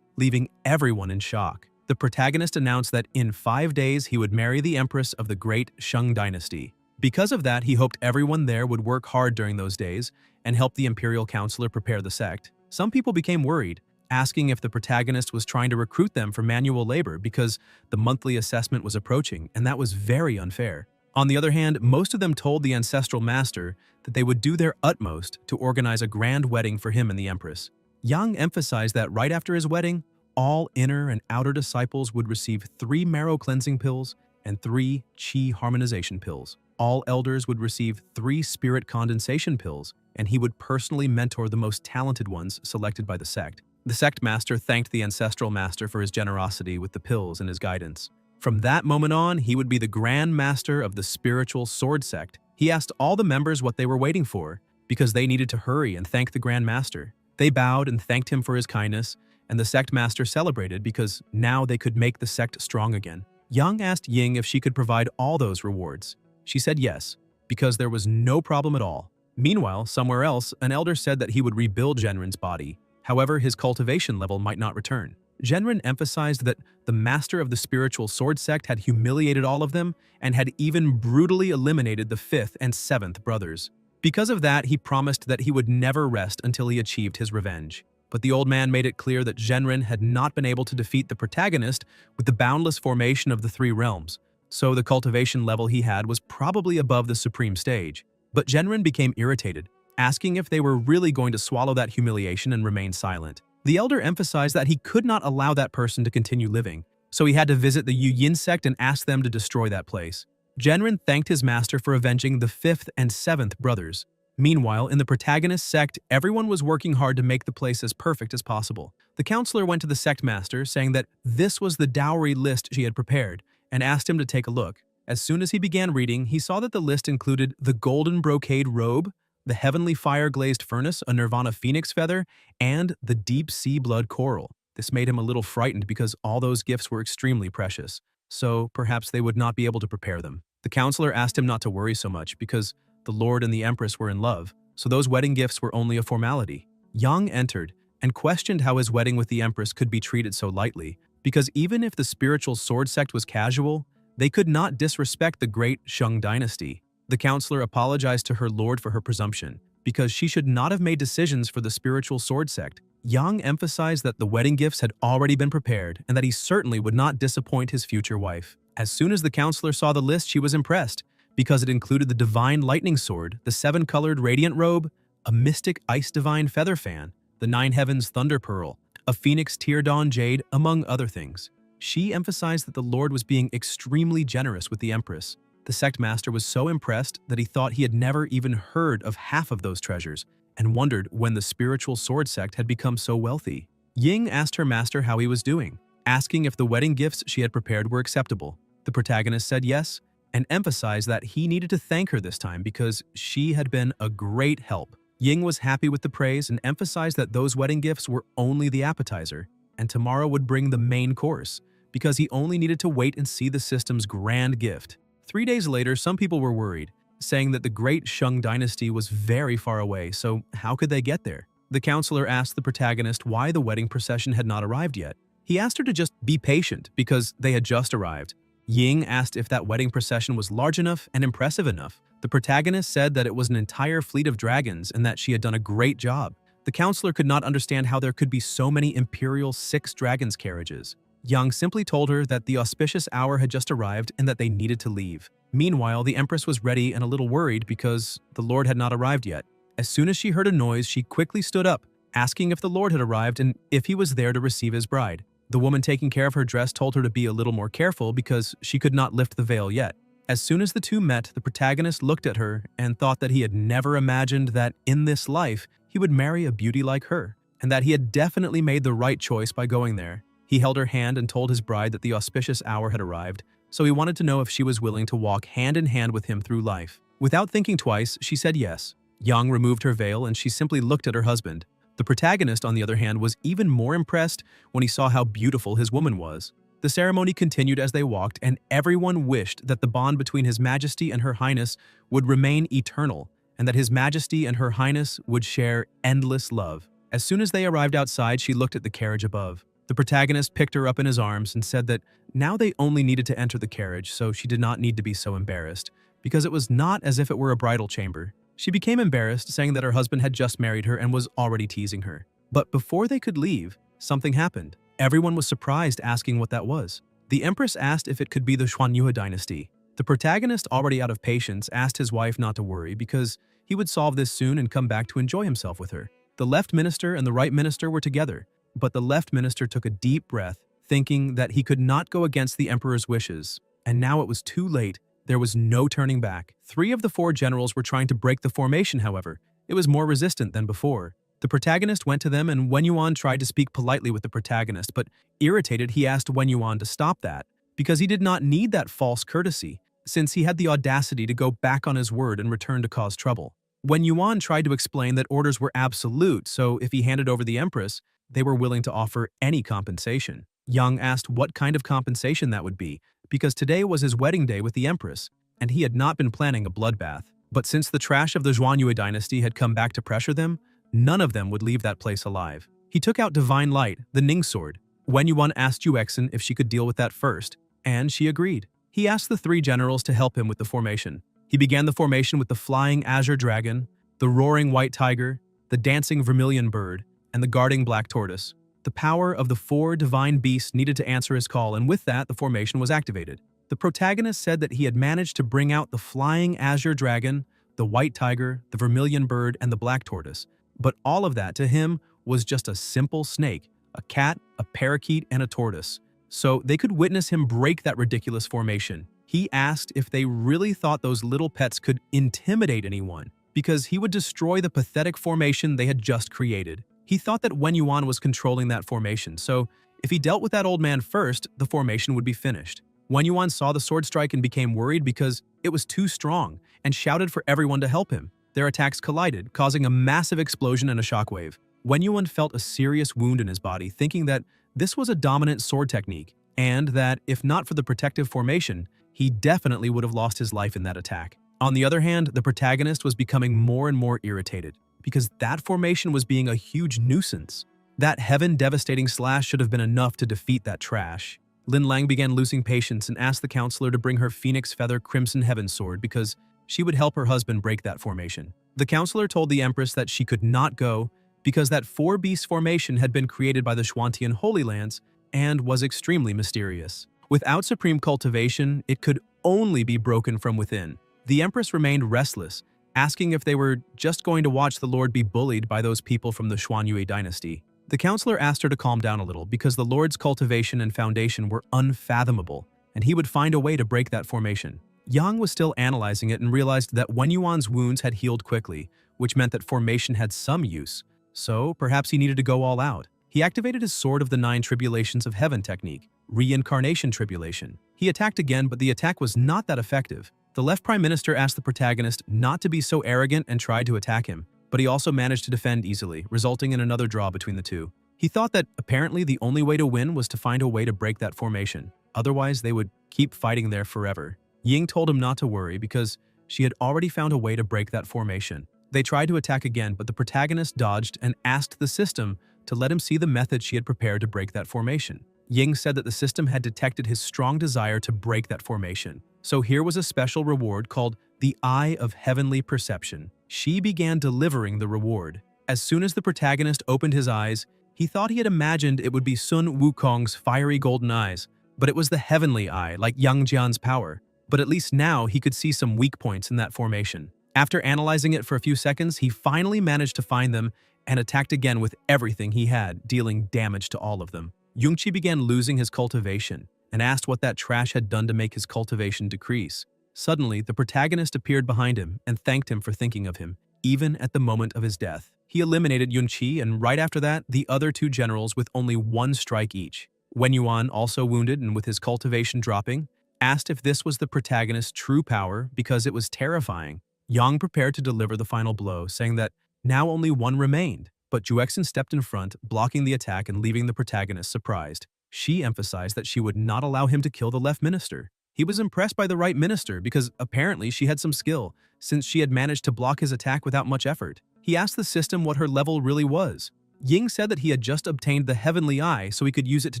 leaving everyone in shock. The protagonist announced that in 5 days he would marry the empress of the great Shang dynasty. Because of that, he hoped everyone there would work hard during those days and help the imperial counselor prepare the sect. Some people became worried, asking if the protagonist was trying to recruit them for manual labor because the monthly assessment was approaching, and that was very unfair. On the other hand, most of them told the ancestral master that they would do their utmost to organize a grand wedding for him and the empress. Yang emphasized that right after his wedding, all inner and outer disciples would receive 3 marrow cleansing pills and 3 qi harmonization pills. All elders would receive 3 spirit condensation pills, and he would personally mentor the most talented ones selected by the sect. The sect master thanked the ancestral master for his generosity with the pills and his guidance. From that moment on, he would be the grand master of the spiritual sword sect. He asked all the members what they were waiting for, because they needed to hurry and thank the grand master. They bowed and thanked him for his kindness, and the sect master celebrated because now they could make the sect strong again. Yang asked Ying if she could provide all those rewards. She said yes, because there was no problem at all. Meanwhile, somewhere else, an elder said that he would rebuild Genren's body. However, his cultivation level might not return. Genren emphasized that the master of the spiritual sword sect had humiliated all of them and had even brutally eliminated the 5th and 7th brothers. Because of that, he promised that he would never rest until he achieved his revenge. But the old man made it clear that Genren had not been able to defeat the protagonist with the boundless formation of the 3 realms, so the cultivation level he had was probably above the supreme stage. But Genren became irritated, asking if they were really going to swallow that humiliation and remain silent. The elder emphasized that he could not allow that person to continue living, so he had to visit the Yu Yin sect and ask them to destroy that place. Genren thanked his master for avenging the 5th and 7th brothers. Meanwhile, in the protagonist sect, everyone was working hard to make the place as perfect as possible. The counselor went to the sect master, saying that this was the dowry list she had prepared, and asked him to take a look. As soon as he began reading, he saw that the list included the golden brocade robe, the heavenly fire-glazed furnace, a nirvana phoenix feather, and the deep sea blood coral. This made him a little frightened because all those gifts were extremely precious, so perhaps they would not be able to prepare them. The counselor asked him not to worry so much because the Lord and the Empress were in love, so those wedding gifts were only a formality. Yang entered and questioned how his wedding with the Empress could be treated so lightly, because even if the spiritual sword sect was casual, they could not disrespect the great Shang dynasty. The counselor apologized to her lord for her presumption, because she should not have made decisions for the spiritual sword sect. Yang emphasized that the wedding gifts had already been prepared and that he certainly would not disappoint his future wife. As soon as the counselor saw the list, she was impressed, because it included the divine lightning sword, the 7-colored radiant robe, a mystic ice divine feather fan, the 9 heavens thunder pearl, a phoenix tear dawn jade, among other things. She emphasized that the Lord was being extremely generous with the Empress. The sect master was so impressed that he thought he had never even heard of half of those treasures, and wondered when the spiritual sword sect had become so wealthy. Ying asked her master how he was doing, asking if the wedding gifts she had prepared were acceptable. The protagonist said yes, and emphasized that he needed to thank her this time because she had been a great help. Ying was happy with the praise and emphasized that those wedding gifts were only the appetizer, and tomorrow would bring the main course, because he only needed to wait and see the system's grand gift. 3 days later, some people were worried, saying that the great Shang dynasty was very far away, so how could they get there? The counselor asked the protagonist why the wedding procession had not arrived yet. He asked her to just be patient because they had just arrived. Ying asked if that wedding procession was large enough and impressive enough. The protagonist said that it was an entire fleet of dragons and that she had done a great job. The counselor could not understand how there could be so many imperial 6 dragons carriages. Yang simply told her that the auspicious hour had just arrived and that they needed to leave. Meanwhile, the Empress was ready and a little worried because the Lord had not arrived yet. As soon as she heard a noise, she quickly stood up, asking if the Lord had arrived and if he was there to receive his bride. The woman taking care of her dress told her to be a little more careful because she could not lift the veil yet. As soon as the two met, the protagonist looked at her and thought that he had never imagined that in this life he would marry a beauty like her, and that he had definitely made the right choice by going there. He held her hand and told his bride that the auspicious hour had arrived, so he wanted to know if she was willing to walk hand in hand with him through life. Without thinking twice, she said yes. Yang removed her veil and she simply looked at her husband. The protagonist, on the other hand, was even more impressed when he saw how beautiful his woman was. The ceremony continued as they walked, and everyone wished that the bond between His Majesty and Her Highness would remain eternal, and that His Majesty and Her Highness would share endless love. As soon as they arrived outside, she looked at the carriage above. The protagonist picked her up in his arms and said that now they only needed to enter the carriage, so she did not need to be so embarrassed, because it was not as if it were a bridal chamber. She became embarrassed, saying that her husband had just married her and was already teasing her. But before they could leave, something happened. Everyone was surprised, asking what that was. The Empress asked if it could be the Xuanyue dynasty. The protagonist, already out of patience, asked his wife not to worry because he would solve this soon and come back to enjoy himself with her. The left minister and the right minister were together, but the left minister took a deep breath, thinking that he could not go against the emperor's wishes. And now it was too late. There was no turning back. 3 of the 4 generals were trying to break the formation, however. It was more resistant than before. The protagonist went to them, and Wen Yuan tried to speak politely with the protagonist, but irritated, he asked Wen Yuan to stop that, because he did not need that false courtesy, since he had the audacity to go back on his word and return to cause trouble. Wen Yuan tried to explain that orders were absolute, so if he handed over the Empress, they were willing to offer any compensation. Yang asked what kind of compensation that would be, because today was his wedding day with the Empress, and he had not been planning a bloodbath. But since the trash of the Xuanyue dynasty had come back to pressure them, none of them would leave that place alive. He took out Divine Light, the Ning sword. Wen Yuan asked Yuexin if she could deal with that first, and she agreed. He asked the 3 generals to help him with the formation. He began the formation with the flying azure dragon, the roaring white tiger, the dancing vermilion bird, and the guarding black tortoise. The power of the 4 divine beasts needed to answer his call, and with that, the formation was activated. The protagonist said that he had managed to bring out the flying azure dragon, the white tiger, the vermilion bird, and the black tortoise. But all of that, to him, was just a simple snake, a cat, a parakeet, and a tortoise. So they could witness him break that ridiculous formation. He asked if they really thought those little pets could intimidate anyone, because he would destroy the pathetic formation they had just created. He thought that Wen Yuan was controlling that formation, so if he dealt with that old man first, the formation would be finished. Wen Yuan saw the sword strike and became worried because it was too strong, and shouted for everyone to help him. Their attacks collided, causing a massive explosion and a shockwave. Wen Yuan felt a serious wound in his body, thinking that this was a dominant sword technique, and that, if not for the protective formation, he definitely would have lost his life in that attack. On the other hand, the protagonist was becoming more and more irritated, because that formation was being a huge nuisance. That heaven-devastating slash should have been enough to defeat that trash. Lin Lang began losing patience and asked the counselor to bring her Phoenix Feather Crimson Heaven sword because she would help her husband break that formation. The counselor told the Empress that she could not go because that 4-beast formation had been created by the Xuantian Holy Lands and was extremely mysterious. Without supreme cultivation, it could only be broken from within. The Empress remained restless, asking if they were just going to watch the Lord be bullied by those people from the Xuanyue dynasty. The counselor asked her to calm down a little because the Lord's cultivation and foundation were unfathomable, and he would find a way to break that formation. Yang was still analyzing it and realized that Wen Yuan's wounds had healed quickly, which meant that formation had some use, so perhaps he needed to go all out. He activated his Sword of the 9 Tribulations of Heaven technique, Reincarnation Tribulation. He attacked again, but the attack was not that effective. The left prime minister asked the protagonist not to be so arrogant and tried to attack him, but he also managed to defend easily, resulting in another draw between the two. He thought that apparently the only way to win was to find a way to break that formation, otherwise they would keep fighting there forever. Ying told him not to worry because she had already found a way to break that formation. They tried to attack again, but the protagonist dodged and asked the system to let him see the method she had prepared to break that formation. Ying said that the system had detected his strong desire to break that formation. So here was a special reward called the Eye of Heavenly Perception. She began delivering the reward. As soon as the protagonist opened his eyes, he thought he had imagined it would be Sun Wukong's fiery golden eyes, but it was the heavenly eye, like Yang Jian's power. But at least now he could see some weak points in that formation. After analyzing it for a few seconds, he finally managed to find them and attacked again with everything he had, dealing damage to all of them. Yungqi began losing his cultivation and asked what that trash had done to make his cultivation decrease. Suddenly, the protagonist appeared behind him and thanked him for thinking of him, even at the moment of his death. He eliminated Yunqi, and right after that, the other 2 generals with only 1 strike each. Wen Yuan, also wounded and with his cultivation dropping, asked if this was the protagonist's true power because it was terrifying. Yang prepared to deliver the final blow, saying that now only one remained, but Juexin stepped in front, blocking the attack and leaving the protagonist surprised. She emphasized that she would not allow him to kill the left minister. He was impressed by the right minister because apparently she had some skill, since she had managed to block his attack without much effort. He asked the system what her level really was. Ying said that he had just obtained the Heavenly Eye so he could use it to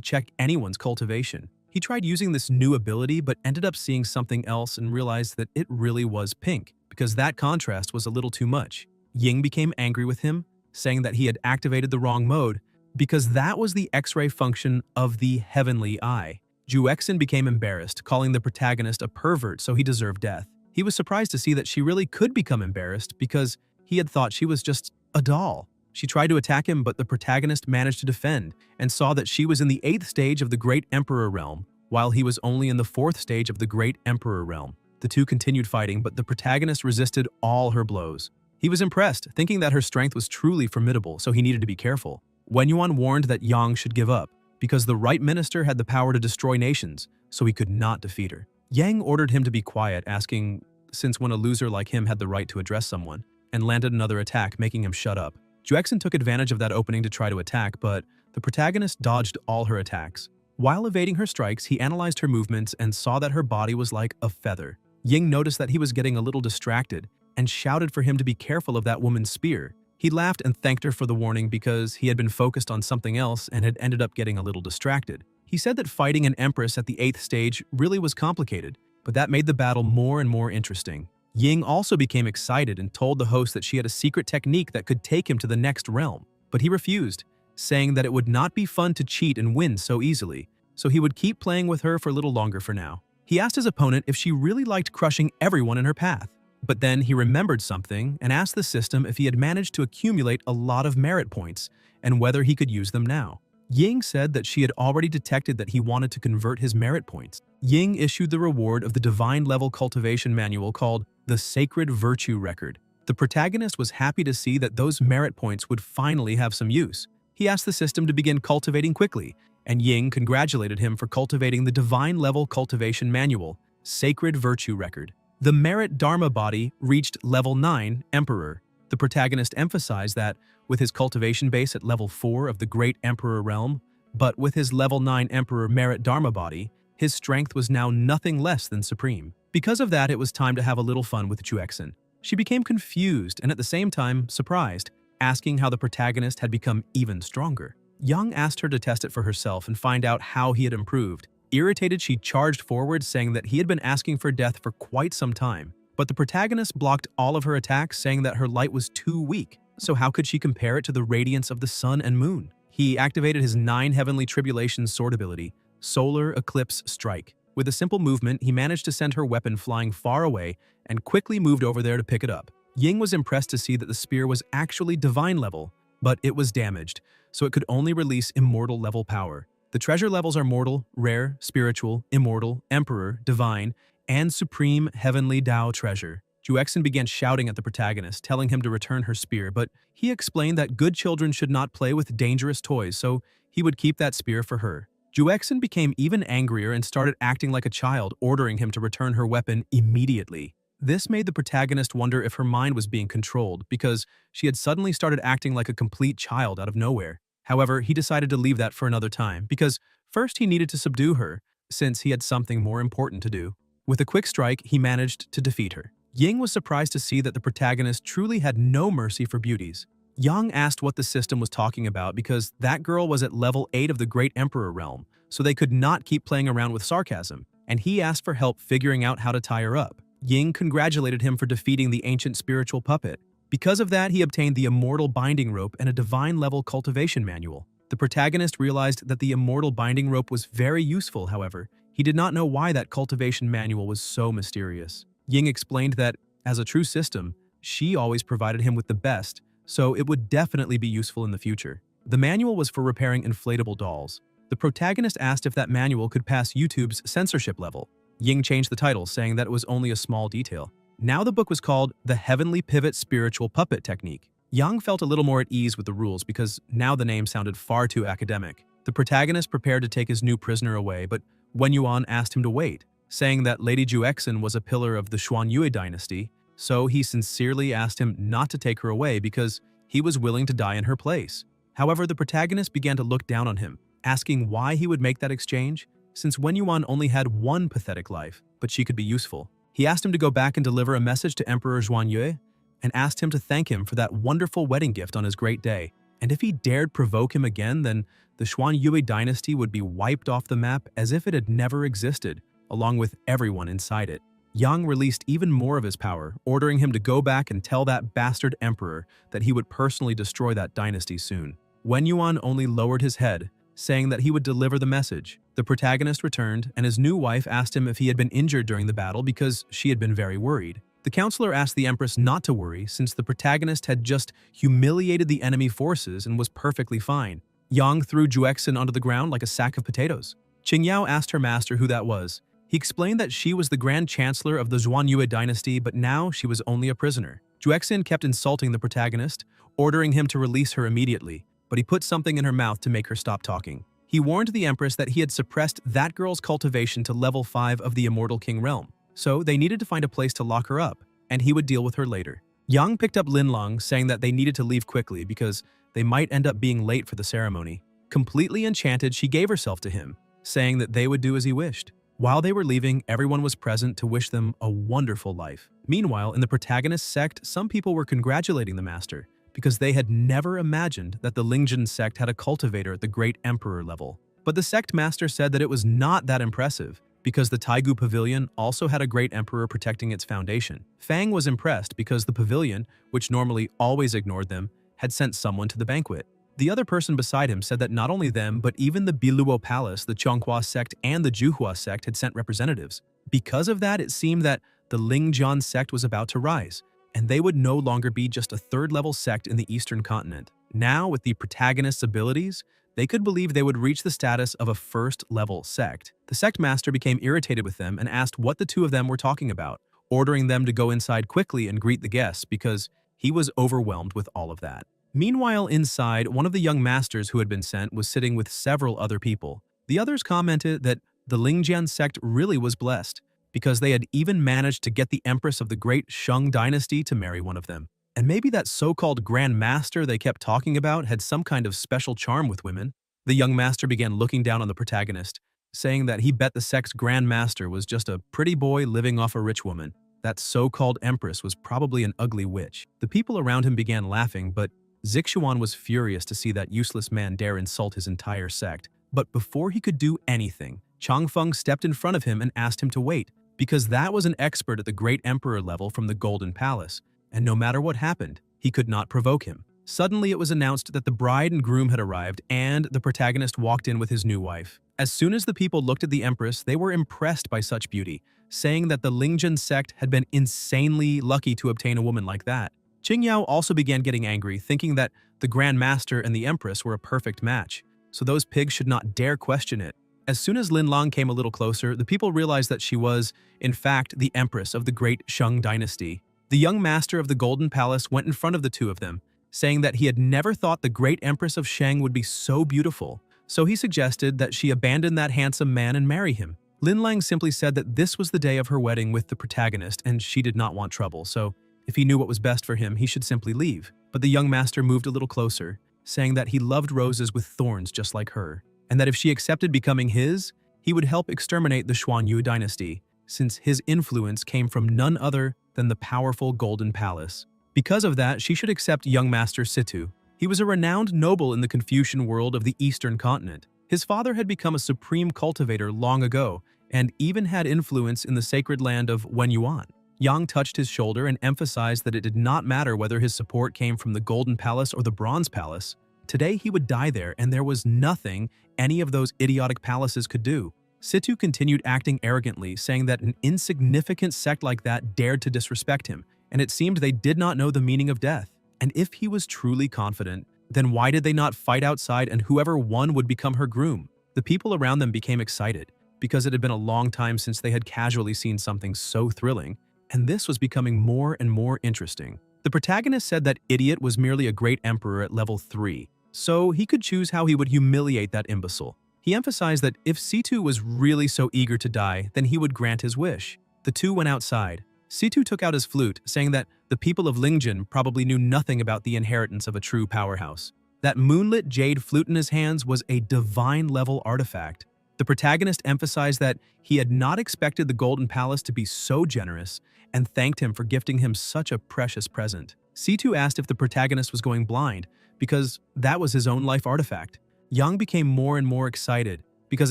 check anyone's cultivation. He tried using this new ability but ended up seeing something else and realized that it really was pink, because that contrast was a little too much. Ying became angry with him, saying that he had activated the wrong mode because that was the X-ray function of the Heavenly Eye. Juexin became embarrassed, calling the protagonist a pervert so he deserved death. He was surprised to see that she really could become embarrassed because he had thought she was just a doll. She tried to attack him, but the protagonist managed to defend and saw that she was in the 8th stage of the Great Emperor Realm, while he was only in the 4th stage of the Great Emperor Realm. The two continued fighting, but the protagonist resisted all her blows. He was impressed, thinking that her strength was truly formidable, so he needed to be careful. Wenyuan warned that Yang should give up, because the right minister had the power to destroy nations, so he could not defeat her. Yang ordered him to be quiet, asking, since when a loser like him had the right to address someone, and landed another attack, making him shut up. Juexin took advantage of that opening to try to attack, but the protagonist dodged all her attacks. While evading her strikes, he analyzed her movements and saw that her body was like a feather. Ying noticed that he was getting a little distracted and shouted for him to be careful of that woman's spear. He laughed and thanked her for the warning because he had been focused on something else and had ended up getting a little distracted. He said that fighting an empress at the 8th stage really was complicated, but that made the battle more and more interesting. Ying also became excited and told the host that she had a secret technique that could take him to the next realm, but he refused, saying that it would not be fun to cheat and win so easily, so he would keep playing with her for a little longer for now. He asked his opponent if she really liked crushing everyone in her path, but then he remembered something and asked the system if he had managed to accumulate a lot of merit points and whether he could use them now. Ying said that she had already detected that he wanted to convert his merit points. Ying issued the reward of the divine level cultivation manual called the Sacred Virtue Record. The protagonist was happy to see that those merit points would finally have some use. He asked the system to begin cultivating quickly, and Ying congratulated him for cultivating the divine level cultivation manual, Sacred Virtue Record. The merit Dharma body reached level 9, Emperor. The protagonist emphasized that, with his cultivation base at level 4 of the Great Emperor Realm, but with his level 9 Emperor merit Dharma body, his strength was now nothing less than supreme. Because of that, it was time to have a little fun with Juexin. She became confused and at the same time surprised, asking how the protagonist had become even stronger. Yang asked her to test it for herself and find out how he had improved. Irritated, she charged forward, saying that he had been asking for death for quite some time. But the protagonist blocked all of her attacks, saying that her light was too weak. So how could she compare it to the radiance of the sun and moon? He activated his 9 Heavenly Tribulations sword ability, Solar Eclipse Strike. With a simple movement, he managed to send her weapon flying far away and quickly moved over there to pick it up. Ying was impressed to see that the spear was actually divine level, but it was damaged, so it could only release immortal level power. The treasure levels are mortal, rare, spiritual, immortal, emperor, divine, and supreme heavenly Tao treasure. Juexin began shouting at the protagonist, telling him to return her spear, but he explained that good children should not play with dangerous toys, so he would keep that spear for her. Juexin became even angrier and started acting like a child, ordering him to return her weapon immediately. This made the protagonist wonder if her mind was being controlled because she had suddenly started acting like a complete child out of nowhere. However, he decided to leave that for another time because first he needed to subdue her, since he had something more important to do. With a quick strike, he managed to defeat her. Ying was surprised to see that the protagonist truly had no mercy for beauties. Yang asked what the system was talking about because that girl was at level 8 of the Great Emperor Realm, so they could not keep playing around with sarcasm, and he asked for help figuring out how to tie her up. Ying congratulated him for defeating the ancient spiritual puppet. Because of that, he obtained the immortal binding rope and a divine level cultivation manual. The protagonist realized that the immortal binding rope was very useful, however. He did not know why that cultivation manual was so mysterious. Ying explained that, as a true system, she always provided him with the best, so it would definitely be useful in the future. The manual was for repairing inflatable dolls. The protagonist asked if that manual could pass YouTube's censorship level. Ying changed the title, saying that it was only a small detail. Now the book was called The Heavenly Pivot Spiritual Puppet Technique. Yang felt a little more at ease with the rules because now the name sounded far too academic. The protagonist prepared to take his new prisoner away, but Wenyuan asked him to wait, saying that Lady Juexin was a pillar of the Xuanyue dynasty so he sincerely asked him not to take her away because he was willing to die in her place. However, the protagonist began to look down on him, asking why he would make that exchange, since Wen Yuan only had one pathetic life, but she could be useful. He asked him to go back and deliver a message to Emperor Zhuanyue, and asked him to thank him for that wonderful wedding gift on his great day. And if he dared provoke him again, then the Zhuanyue dynasty would be wiped off the map as if it had never existed, along with everyone inside it. Yang released even more of his power, ordering him to go back and tell that bastard emperor that he would personally destroy that dynasty soon. Wen Yuan only lowered his head, saying that he would deliver the message. The protagonist returned, and his new wife asked him if he had been injured during the battle because she had been very worried. The counselor asked the empress not to worry since the protagonist had just humiliated the enemy forces and was perfectly fine. Yang threw Juexin onto the ground like a sack of potatoes. Qingyao asked her master who that was. He explained that she was the Grand Chancellor of the Zhuanyue dynasty, but now she was only a prisoner. Juexin kept insulting the protagonist, ordering him to release her immediately, but he put something in her mouth to make her stop talking. He warned the empress that he had suppressed that girl's cultivation to level 5 of the Immortal King realm, so they needed to find a place to lock her up, and he would deal with her later. Yang picked up Linlong, saying that they needed to leave quickly because they might end up being late for the ceremony. Completely enchanted, she gave herself to him, saying that they would do as he wished. While they were leaving, everyone was present to wish them a wonderful life. Meanwhile, in the protagonist sect, some people were congratulating the master because they had never imagined that the Lingjin sect had a cultivator at the Great Emperor level. But the sect master said that it was not that impressive because the Taigu Pavilion also had a Great Emperor protecting its foundation. Fang was impressed because the pavilion, which normally always ignored them, had sent someone to the banquet. The other person beside him said that not only them, but even the Biluo Palace, the Chonghua sect, and the Juhua sect had sent representatives. Because of that, it seemed that the Lingjian sect was about to rise, and they would no longer be just a third-level sect in the Eastern continent. Now, with the protagonist's abilities, they could believe they would reach the status of a first-level sect. The sect master became irritated with them and asked what the two of them were talking about, ordering them to go inside quickly and greet the guests because he was overwhelmed with all of that. Meanwhile, inside, one of the young masters who had been sent was sitting with several other people. The others commented that the Lingjian sect really was blessed because they had even managed to get the empress of the great Shang dynasty to marry one of them. And maybe that so-called Grand Master they kept talking about had some kind of special charm with women. The young master began looking down on the protagonist, saying that he bet the sect's Grand Master was just a pretty boy living off a rich woman. That so-called empress was probably an ugly witch. The people around him began laughing, but Zixuan was furious to see that useless man dare insult his entire sect. But before he could do anything, Changfeng stepped in front of him and asked him to wait, because that was an expert at the Great Emperor level from the Golden Palace, and no matter what happened, he could not provoke him. Suddenly, it was announced that the bride and groom had arrived, and the protagonist walked in with his new wife. As soon as the people looked at the empress, they were impressed by such beauty, saying that the Lingjin sect had been insanely lucky to obtain a woman like that. Qingyao also began getting angry, thinking that the Grand Master and the Empress were a perfect match, so those pigs should not dare question it. As soon as Linlong came a little closer, the people realized that she was, in fact, the Empress of the Great Shang dynasty. The young master of the Golden Palace went in front of the two of them, saying that he had never thought the Great Empress of Shang would be so beautiful, so he suggested that she abandon that handsome man and marry him. Linlang simply said that this was the day of her wedding with the protagonist and she did not want trouble, so if he knew what was best for him, he should simply leave. But the young master moved a little closer, saying that he loved roses with thorns just like her, and that if she accepted becoming his, he would help exterminate the Xuanyu dynasty, since his influence came from none other than the powerful Golden Palace. Because of that, she should accept young master Situ. He was a renowned noble in the Confucian world of the Eastern continent. His father had become a supreme cultivator long ago, and even had influence in the sacred land of Wenyuan. Yang touched his shoulder and emphasized that it did not matter whether his support came from the Golden Palace or the Bronze Palace. Today he would die there, and there was nothing any of those idiotic palaces could do. Situ continued acting arrogantly, saying that an insignificant sect like that dared to disrespect him, and it seemed they did not know the meaning of death. And if he was truly confident, then why did they not fight outside and whoever won would become her groom? The people around them became excited, because it had been a long time since they had casually seen something so thrilling, and this was becoming more and more interesting. The protagonist said that Idiot was merely a great emperor at level 3, so he could choose how he would humiliate that imbecile. He emphasized that if Situ was really so eager to die, then he would grant his wish. The two went outside, Situ took out his flute, saying that the people of Lingjin probably knew nothing about the inheritance of a true powerhouse. That moonlit jade flute in his hands was a divine-level artifact. The protagonist emphasized that he had not expected the Golden Palace to be so generous and thanked him for gifting him such a precious present. Situ asked if the protagonist was going blind because that was his own life artifact. Yang became more and more excited because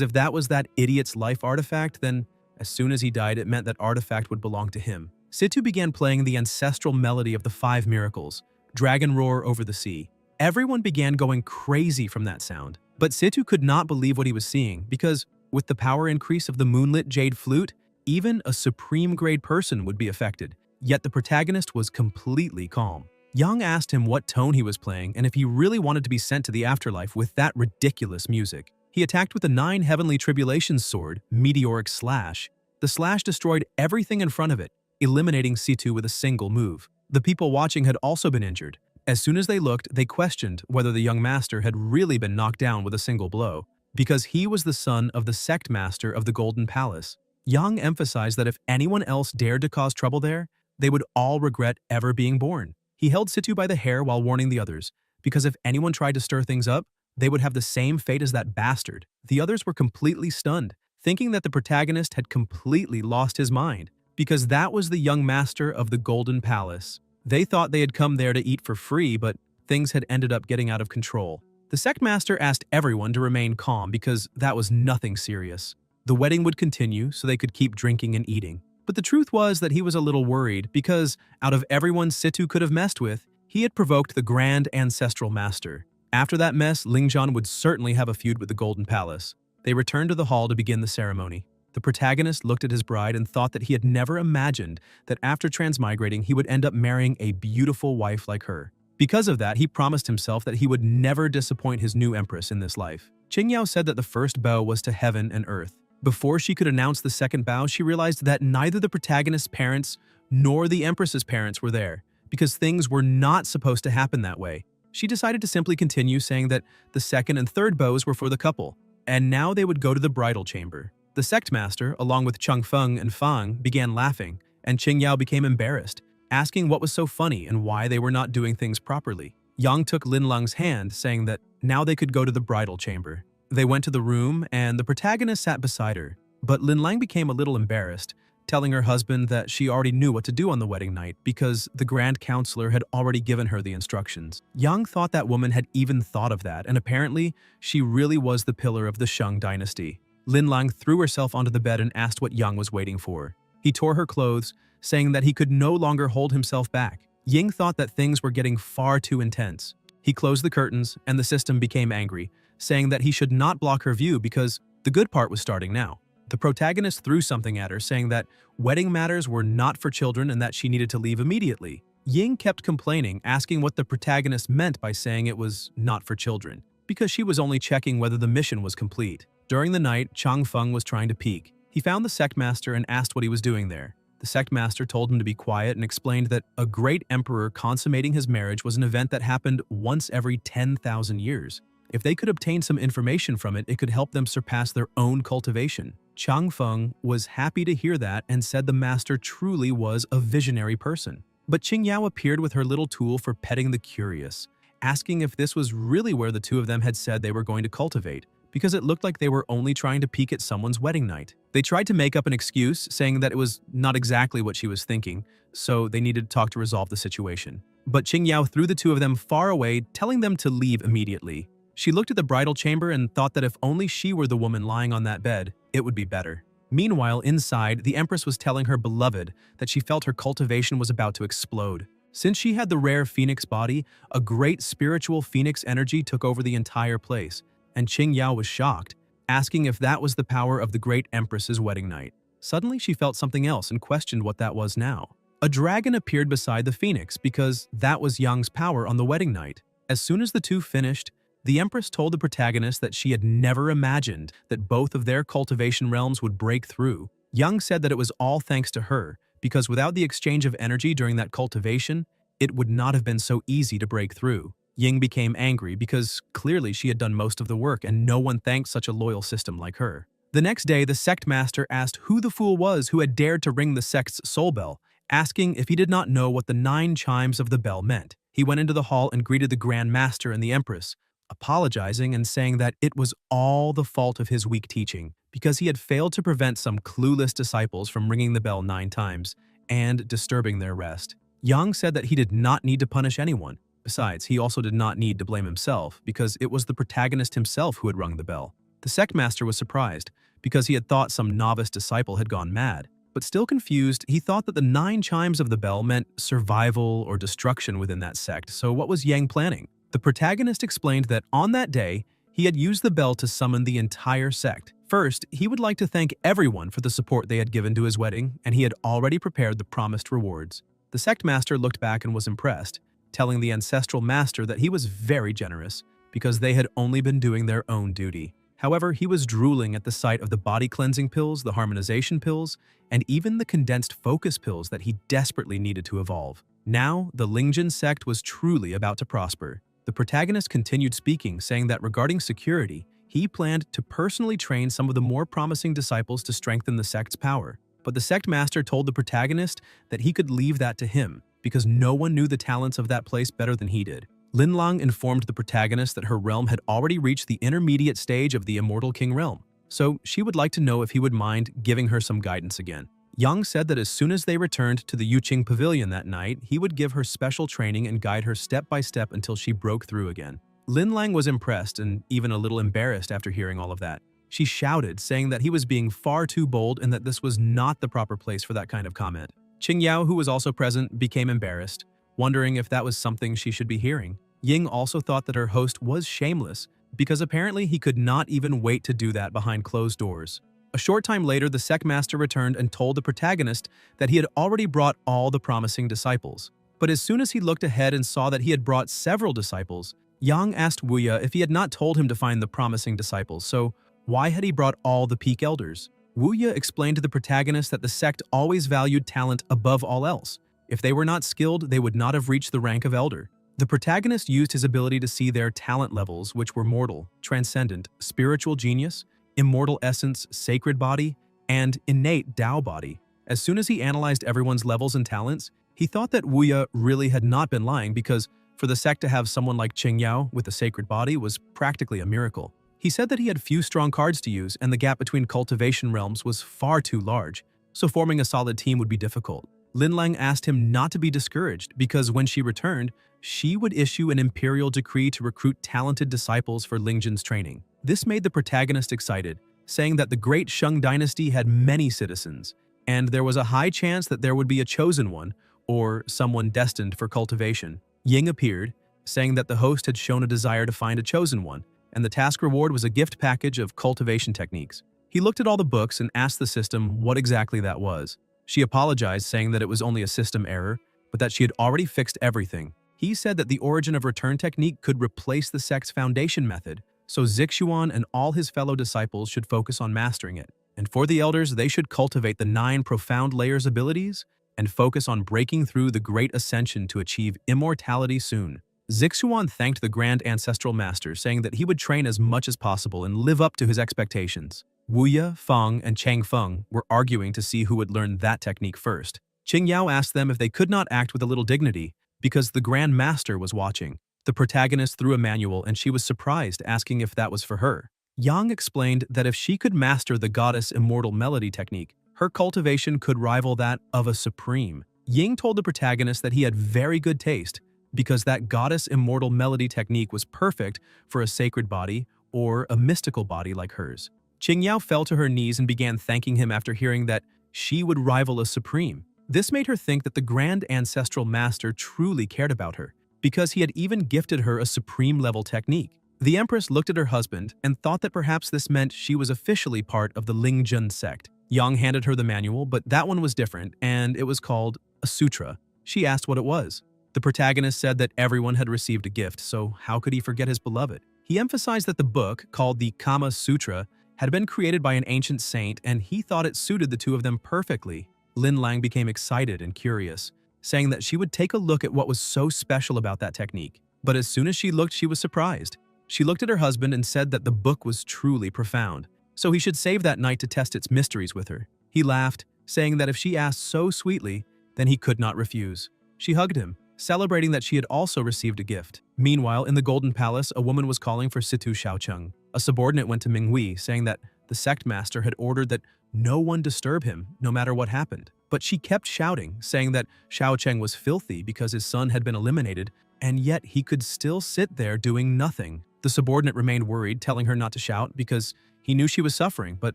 if that was that idiot's life artifact, then as soon as he died, it meant that artifact would belong to him. Situ began playing the ancestral melody of the 5 miracles, Dragon Roar over the Sea. Everyone began going crazy from that sound. But Situ could not believe what he was seeing because, with the power increase of the moonlit jade flute, even a supreme-grade person would be affected. Yet the protagonist was completely calm. Yang asked him what tone he was playing and if he really wanted to be sent to the afterlife with that ridiculous music. He attacked with the 9 Heavenly Tribulations sword, Meteoric Slash. The slash destroyed everything in front of it, eliminating Situ with a single move. The people watching had also been injured. As soon as they looked, they questioned whether the young master had really been knocked down with a single blow, because he was the son of the sect master of the Golden Palace. Yang emphasized that if anyone else dared to cause trouble there, they would all regret ever being born. He held Situ by the hair while warning the others, because if anyone tried to stir things up, they would have the same fate as that bastard. The others were completely stunned, thinking that the protagonist had completely lost his mind, because that was the young master of the Golden Palace. They thought they had come there to eat for free, but things had ended up getting out of control. The sect master asked everyone to remain calm because that was nothing serious. The wedding would continue so they could keep drinking and eating. But the truth was that he was a little worried because, out of everyone Situ could have messed with, he had provoked the Grand Ancestral Master. After that mess, Lingjian would certainly have a feud with the Golden Palace. They returned to the hall to begin the ceremony. The protagonist looked at his bride and thought that he had never imagined that after transmigrating he would end up marrying a beautiful wife like her. Because of that, he promised himself that he would never disappoint his new empress in this life. Qingyao said that the first bow was to heaven and earth. Before she could announce the second bow, she realized that neither the protagonist's parents nor the empress's parents were there, because things were not supposed to happen that way. She decided to simply continue, saying that the second and third bows were for the couple, and now they would go to the bridal chamber. The sect master, along with Changfeng and Fang, began laughing, and Qingyao became embarrassed, asking what was so funny and why they were not doing things properly. Yang took Lin Lang's hand, saying that now they could go to the bridal chamber. They went to the room, and the protagonist sat beside her, but Lin Lang became a little embarrassed, telling her husband that she already knew what to do on the wedding night because the Grand Counselor had already given her the instructions. Yang thought that woman had even thought of that, and apparently, she really was the pillar of the Shang dynasty. Lin Lang threw herself onto the bed and asked what Yang was waiting for. He tore her clothes, saying that he could no longer hold himself back. Ying thought that things were getting far too intense. He closed the curtains, and the system became angry, saying that he should not block her view because the good part was starting now. The protagonist threw something at her, saying that wedding matters were not for children and that she needed to leave immediately. Ying kept complaining, asking what the protagonist meant by saying it was not for children, because she was only checking whether the mission was complete. During the night, Changfeng was trying to peek. He found the sect master and asked what he was doing there. The sect master told him to be quiet and explained that a great emperor consummating his marriage was an event that happened once every 10,000 years. If they could obtain some information from it, it could help them surpass their own cultivation. Changfeng was happy to hear that and said the master truly was a visionary person. But Qingyao appeared with her little tool for petting the curious, asking if this was really where the two of them had said they were going to cultivate, because it looked like they were only trying to peek at someone's wedding night. They tried to make up an excuse, saying that it was not exactly what she was thinking, so they needed to talk to resolve the situation. But Qingyao threw the two of them far away, telling them to leave immediately. She looked at the bridal chamber and thought that if only she were the woman lying on that bed, it would be better. Meanwhile, inside, the Empress was telling her beloved that she felt her cultivation was about to explode. Since she had the rare phoenix body, a great spiritual phoenix energy took over the entire place, and Qingyao was shocked, asking if that was the power of the great Empress's wedding night. Suddenly, she felt something else and questioned what that was now. A dragon appeared beside the phoenix because that was Yang's power on the wedding night. As soon as the two finished, the Empress told the protagonist that she had never imagined that both of their cultivation realms would break through. Yang said that it was all thanks to her, because without the exchange of energy during that cultivation, it would not have been so easy to break through. Ying became angry because clearly she had done most of the work and no one thanked such a loyal system like her. The next day, the sect master asked who the fool was who had dared to ring the sect's soul bell, asking if he did not know what the 9 chimes of the bell meant. He went into the hall and greeted the Grand Master and the Empress, apologizing and saying that it was all the fault of his weak teaching, because he had failed to prevent some clueless disciples from ringing the bell 9 times and disturbing their rest. Yang said that he did not need to punish anyone. Besides, he also did not need to blame himself, because it was the protagonist himself who had rung the bell. The sect master was surprised, because he had thought some novice disciple had gone mad. But still confused, he thought that the 9 chimes of the bell meant survival or destruction within that sect, so what was Yang planning? The protagonist explained that on that day, he had used the bell to summon the entire sect. First, he would like to thank everyone for the support they had given to his wedding, and he had already prepared the promised rewards. The sect master looked back and was impressed, telling the ancestral master that he was very generous, because they had only been doing their own duty. However, he was drooling at the sight of the body cleansing pills, the harmonization pills, and even the condensed focus pills that he desperately needed to evolve. Now, the Lingjin sect was truly about to prosper. The protagonist continued speaking, saying that regarding security, he planned to personally train some of the more promising disciples to strengthen the sect's power. But the sect master told the protagonist that he could leave that to him, because no one knew the talents of that place better than he did. Lin Lang informed the protagonist that her realm had already reached the intermediate stage of the Immortal King realm, so she would like to know if he would mind giving her some guidance again. Yang said that as soon as they returned to the Yuqing Pavilion that night, he would give her special training and guide her step by step until she broke through again. Lin Lang was impressed and even a little embarrassed after hearing all of that. She shouted, saying that he was being far too bold and that this was not the proper place for that kind of comment. Qingyao, who was also present, became embarrassed, wondering if that was something she should be hearing. Ying also thought that her host was shameless, because apparently he could not even wait to do that behind closed doors. A short time later, the sect master returned and told the protagonist that he had already brought all the promising disciples. But as soon as he looked ahead and saw that he had brought several disciples, Yang asked Wuya if he had not told him to find the promising disciples, so why had he brought all the peak elders? Wuya explained to the protagonist that the sect always valued talent above all else. If they were not skilled, they would not have reached the rank of elder. The protagonist used his ability to see their talent levels, which were mortal, transcendent, spiritual genius, immortal essence, sacred body, and innate Tao body. As soon as he analyzed everyone's levels and talents, he thought that Wuya really had not been lying, because for the sect to have someone like Qingyao with a sacred body was practically a miracle. He said that he had few strong cards to use, and the gap between cultivation realms was far too large, so forming a solid team would be difficult. Lin Lang asked him not to be discouraged, because when she returned, she would issue an imperial decree to recruit talented disciples for Lingjin's training. This made the protagonist excited, saying that the great Shang dynasty had many citizens, and there was a high chance that there would be a chosen one, or someone destined for cultivation. Ying appeared, saying that the host had shown a desire to find a chosen one, and the task reward was a gift package of cultivation techniques. He looked at all the books and asked the system what exactly that was. She apologized, saying that it was only a system error, but that she had already fixed everything. He said that the origin of return technique could replace the sect's foundation method, so Zixuan and all his fellow disciples should focus on mastering it. And for the elders, they should cultivate the 9 profound layers abilities and focus on breaking through the great ascension to achieve immortality soon. Zixuan thanked the Grand Ancestral Master, saying that he would train as much as possible and live up to his expectations. Wuya, Feng, and Chang Feng were arguing to see who would learn that technique first. Qingyao asked them if they could not act with a little dignity, because the Grand Master was watching. The protagonist threw a manual, and she was surprised, asking if that was for her. Yang explained that if she could master the Goddess Immortal Melody technique, her cultivation could rival that of a Supreme. Ying told the protagonist that he had very good taste, because that Goddess Immortal Melody technique was perfect for a sacred body or a mystical body like hers. Qingyao fell to her knees and began thanking him after hearing that she would rival a Supreme. This made her think that the Grand Ancestral Master truly cared about her, because he had even gifted her a Supreme-level technique. The Empress looked at her husband and thought that perhaps this meant she was officially part of the Lingjun sect. Yang handed her the manual, but that one was different, and it was called a sutra. She asked what it was. The protagonist said that everyone had received a gift, so how could he forget his beloved? He emphasized that the book, called the Kama Sutra, had been created by an ancient saint, and he thought it suited the two of them perfectly. Lin Lang became excited and curious, saying that she would take a look at what was so special about that technique. But as soon as she looked, she was surprised. She looked at her husband and said that the book was truly profound, so he should save that night to test its mysteries with her. He laughed, saying that if she asked so sweetly, then he could not refuse. She hugged him, celebrating that she had also received a gift. Meanwhile, in the Golden Palace, a woman was calling for Situ Xiaocheng. A subordinate went to Minghui, saying that the sect master had ordered that no one disturb him, no matter what happened. But she kept shouting, saying that Xiaocheng was filthy because his son had been eliminated, and yet he could still sit there doing nothing. The subordinate remained worried, telling her not to shout because he knew she was suffering, but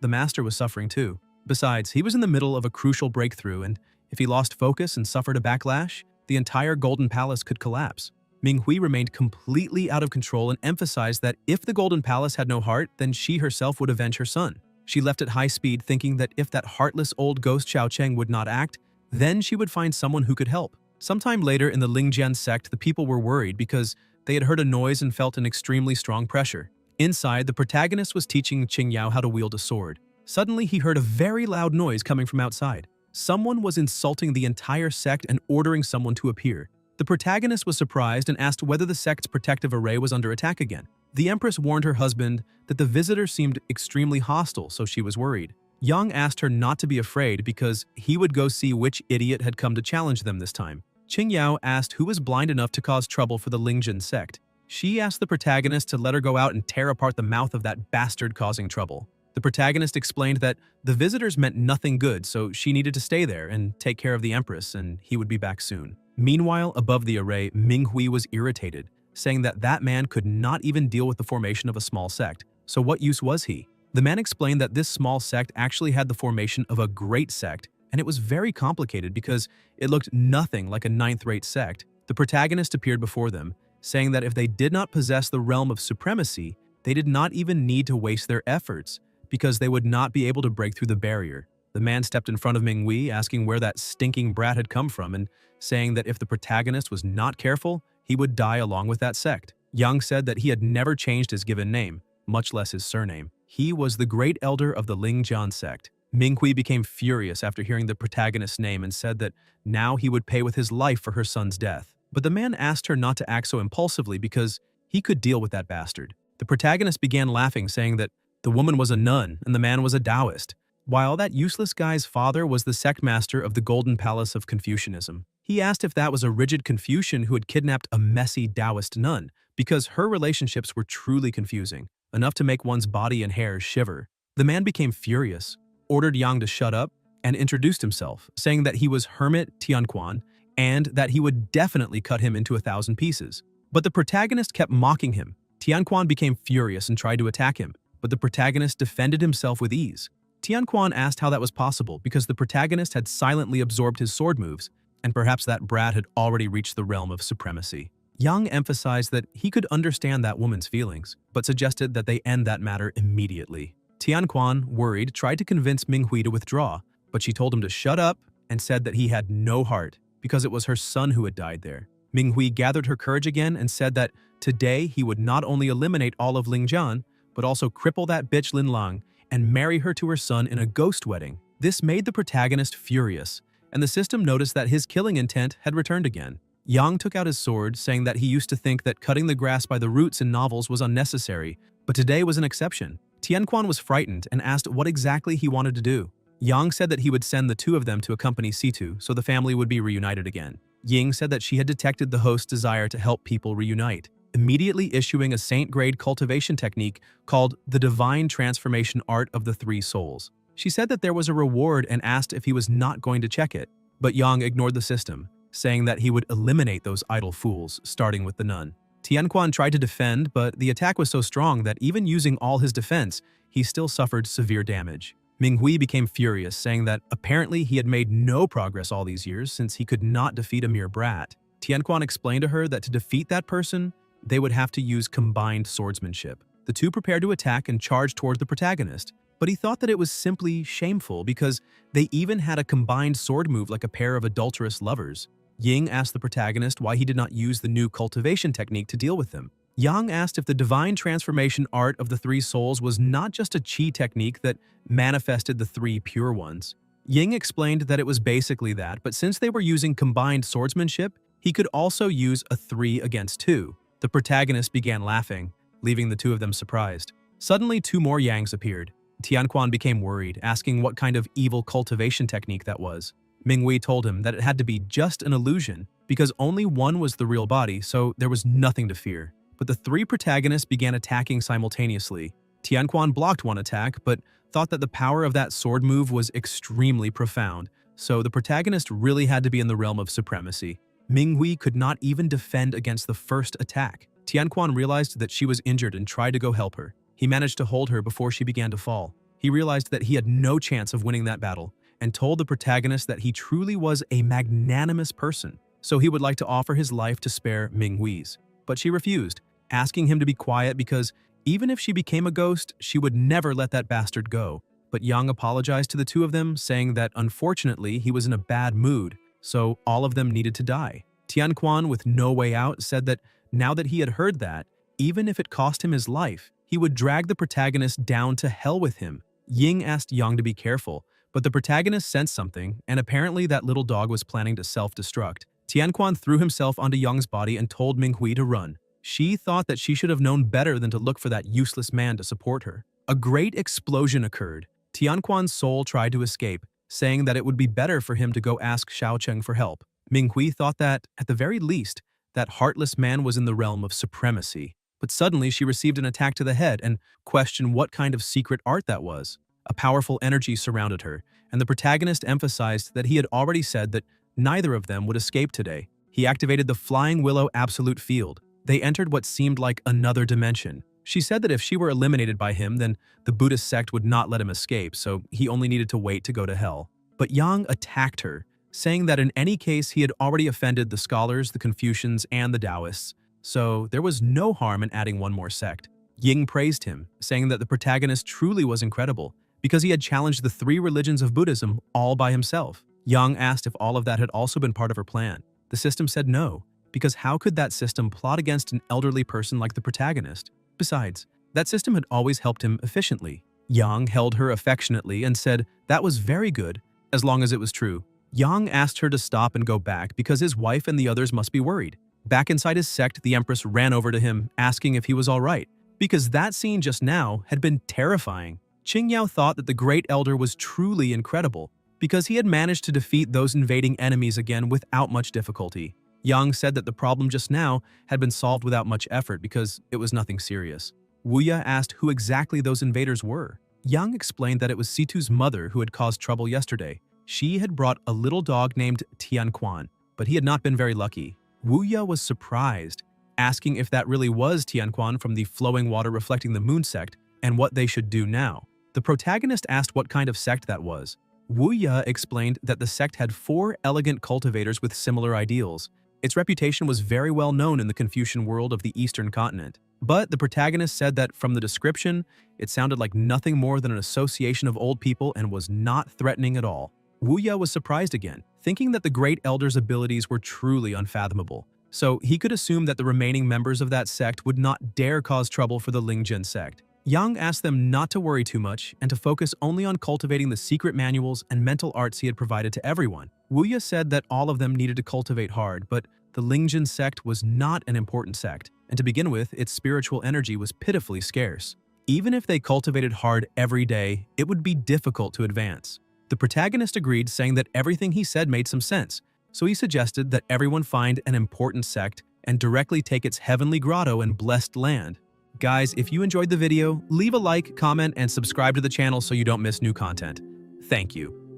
the master was suffering too. Besides, he was in the middle of a crucial breakthrough, and if he lost focus and suffered a backlash, the entire Golden Palace could collapse. Minghui remained completely out of control and emphasized that if the Golden Palace had no heart, then she herself would avenge her son. She left at high speed, thinking that if that heartless old ghost Xiaocheng would not act, then she would find someone who could help. Sometime later in the Lingjian sect, the people were worried because they had heard a noise and felt an extremely strong pressure. Inside, the protagonist was teaching Qingyao how to wield a sword. Suddenly, he heard a very loud noise coming from outside. Someone was insulting the entire sect and ordering someone to appear. The protagonist was surprised and asked whether the sect's protective array was under attack again. The Empress warned her husband that the visitor seemed extremely hostile, so she was worried. Yang asked her not to be afraid because he would go see which idiot had come to challenge them this time. Qingyao asked who was blind enough to cause trouble for the Lingjian sect. She asked the protagonist to let her go out and tear apart the mouth of that bastard causing trouble. The protagonist explained that the visitors meant nothing good, so she needed to stay there and take care of the Empress, and he would be back soon. Meanwhile, above the array, Minghui was irritated, saying that that man could not even deal with the formation of a small sect. So what use was he? The man explained that this small sect actually had the formation of a great sect, and it was very complicated because it looked nothing like a ninth-rate sect. The protagonist appeared before them, saying that if they did not possess the realm of supremacy, they did not even need to waste their efforts, because they would not be able to break through the barrier. The man stepped in front of Minghui, asking where that stinking brat had come from, and saying that if the protagonist was not careful, he would die along with that sect. Yang said that he had never changed his given name, much less his surname. He was the great elder of the Lingjian sect. Minghui became furious after hearing the protagonist's name and said that now he would pay with his life for her son's death. But the man asked her not to act so impulsively because he could deal with that bastard. The protagonist began laughing, saying that the woman was a nun and the man was a Taoist, while that useless guy's father was the sect master of the Golden Palace of Confucianism. He asked if that was a rigid Confucian who had kidnapped a messy Taoist nun, because her relationships were truly confusing, enough to make one's body and hair shiver. The man became furious, ordered Yang to shut up, and introduced himself, saying that he was Hermit Tianquan and that he would definitely cut him into 1,000 pieces. But the protagonist kept mocking him. Tianquan became furious and tried to attack him, but the protagonist defended himself with ease. Tianquan asked how that was possible because the protagonist had silently absorbed his sword moves, and perhaps that brat had already reached the realm of supremacy. Yang emphasized that he could understand that woman's feelings, but suggested that they end that matter immediately. Tianquan, worried, tried to convince Minghui to withdraw, but she told him to shut up and said that he had no heart because it was her son who had died there. Minghui gathered her courage again and said that today he would not only eliminate all of Lingjian, but also cripple that bitch Lin Lang and marry her to her son in a ghost wedding. This made the protagonist furious, and the system noticed that his killing intent had returned again. Yang took out his sword, saying that he used to think that cutting the grass by the roots in novels was unnecessary, but today was an exception. Tianquan was frightened and asked what exactly he wanted to do. Yang said that he would send the two of them to accompany Situ so the family would be reunited again. Ying said that she had detected the host's desire to help people reunite, immediately issuing a saint-grade cultivation technique called the Divine Transformation Art of the Three Souls. She said that there was a reward and asked if he was not going to check it, but Yang ignored the system, saying that he would eliminate those idle fools, starting with the nun. Tianquan tried to defend, but the attack was so strong that even using all his defense, he still suffered severe damage. Minghui became furious, saying that apparently he had made no progress all these years since he could not defeat a mere brat. Tianquan explained to her that to defeat that person, they would have to use combined swordsmanship. The two prepared to attack and charge towards the protagonist, but he thought that it was simply shameful because they even had a combined sword move like a pair of adulterous lovers. Ying asked the protagonist why he did not use the new cultivation technique to deal with them. Yang asked if the divine transformation art of the three souls was not just a chi technique that manifested the three pure ones. Ying explained that it was basically that, but since they were using combined swordsmanship, he could also use a 3 against 2. The protagonist began laughing, leaving the two of them surprised. Suddenly, two more Yangs appeared. Tianquan became worried, asking what kind of evil cultivation technique that was. Minghui told him that it had to be just an illusion because only one was the real body, so there was nothing to fear. But the three protagonists began attacking simultaneously. Tianquan blocked one attack, but thought that the power of that sword move was extremely profound, so the protagonist really had to be in the realm of supremacy. Minghui could not even defend against the first attack. Tianquan realized that she was injured and tried to go help her. He managed to hold her before she began to fall. He realized that he had no chance of winning that battle and told the protagonist that he truly was a magnanimous person, so he would like to offer his life to spare Minghui's. But she refused, asking him to be quiet because even if she became a ghost, she would never let that bastard go. But Yang apologized to the two of them, saying that unfortunately he was in a bad mood, so all of them needed to die. Tianquan, with no way out, said that now that he had heard that, even if it cost him his life, he would drag the protagonist down to hell with him. Ying asked Yang to be careful, but the protagonist sensed something, and apparently that little dog was planning to self-destruct. Tianquan threw himself onto Yang's body and told Minghui to run. She thought that she should have known better than to look for that useless man to support her. A great explosion occurred. Tianquan's soul tried to escape, saying that it would be better for him to go ask Xiaocheng for help. Minghui thought that, at the very least, that heartless man was in the realm of supremacy. But suddenly she received an attack to the head and questioned what kind of secret art that was. A powerful energy surrounded her, and the protagonist emphasized that he had already said that neither of them would escape today. He activated the Flying Willow Absolute Field. They entered what seemed like another dimension. She said that if she were eliminated by him, then the Buddhist sect would not let him escape, so he only needed to wait to go to hell. But Yang attacked her, saying that in any case he had already offended the scholars, the Confucians, and the Taoists, so there was no harm in adding one more sect. Ying praised him, saying that the protagonist truly was incredible, because he had challenged the three religions of Buddhism all by himself. Yang asked if all of that had also been part of her plan. The system said no, because how could that system plot against an elderly person like the protagonist? Besides, that system had always helped him efficiently. Yang held her affectionately and said that was very good, as long as it was true. Yang asked her to stop and go back because his wife and the others must be worried. Back inside his sect, the Empress ran over to him, asking if he was all right, because that scene just now had been terrifying. Qingyao thought that the Great Elder was truly incredible, because he had managed to defeat those invading enemies again without much difficulty. Yang said that the problem just now had been solved without much effort because it was nothing serious. Wuya asked who exactly those invaders were. Yang explained that it was Situ's mother who had caused trouble yesterday. She had brought a little dog named Tianquan, but he had not been very lucky. Wuya was surprised, asking if that really was Tianquan from the Flowing Water Reflecting the Moon sect and what they should do now. The protagonist asked what kind of sect that was. Wuya explained that the sect had 4 elegant cultivators with similar ideals. Its reputation was very well known in the Confucian world of the Eastern continent. But the protagonist said that from the description, it sounded like nothing more than an association of old people and was not threatening at all. Wuya was surprised again, thinking that the Great Elder's abilities were truly unfathomable. So he could assume that the remaining members of that sect would not dare cause trouble for the Lingjin sect. Yang asked them not to worry too much and to focus only on cultivating the secret manuals and mental arts he had provided to everyone. Wuya said that all of them needed to cultivate hard, but the Lingjin sect was not an important sect, and to begin with, its spiritual energy was pitifully scarce. Even if they cultivated hard every day, it would be difficult to advance. The protagonist agreed, saying that everything he said made some sense, so he suggested that everyone find an important sect and directly take its heavenly grotto and blessed land. Guys, if you enjoyed the video, leave a like, comment, and subscribe to the channel so you don't miss new content. Thank you.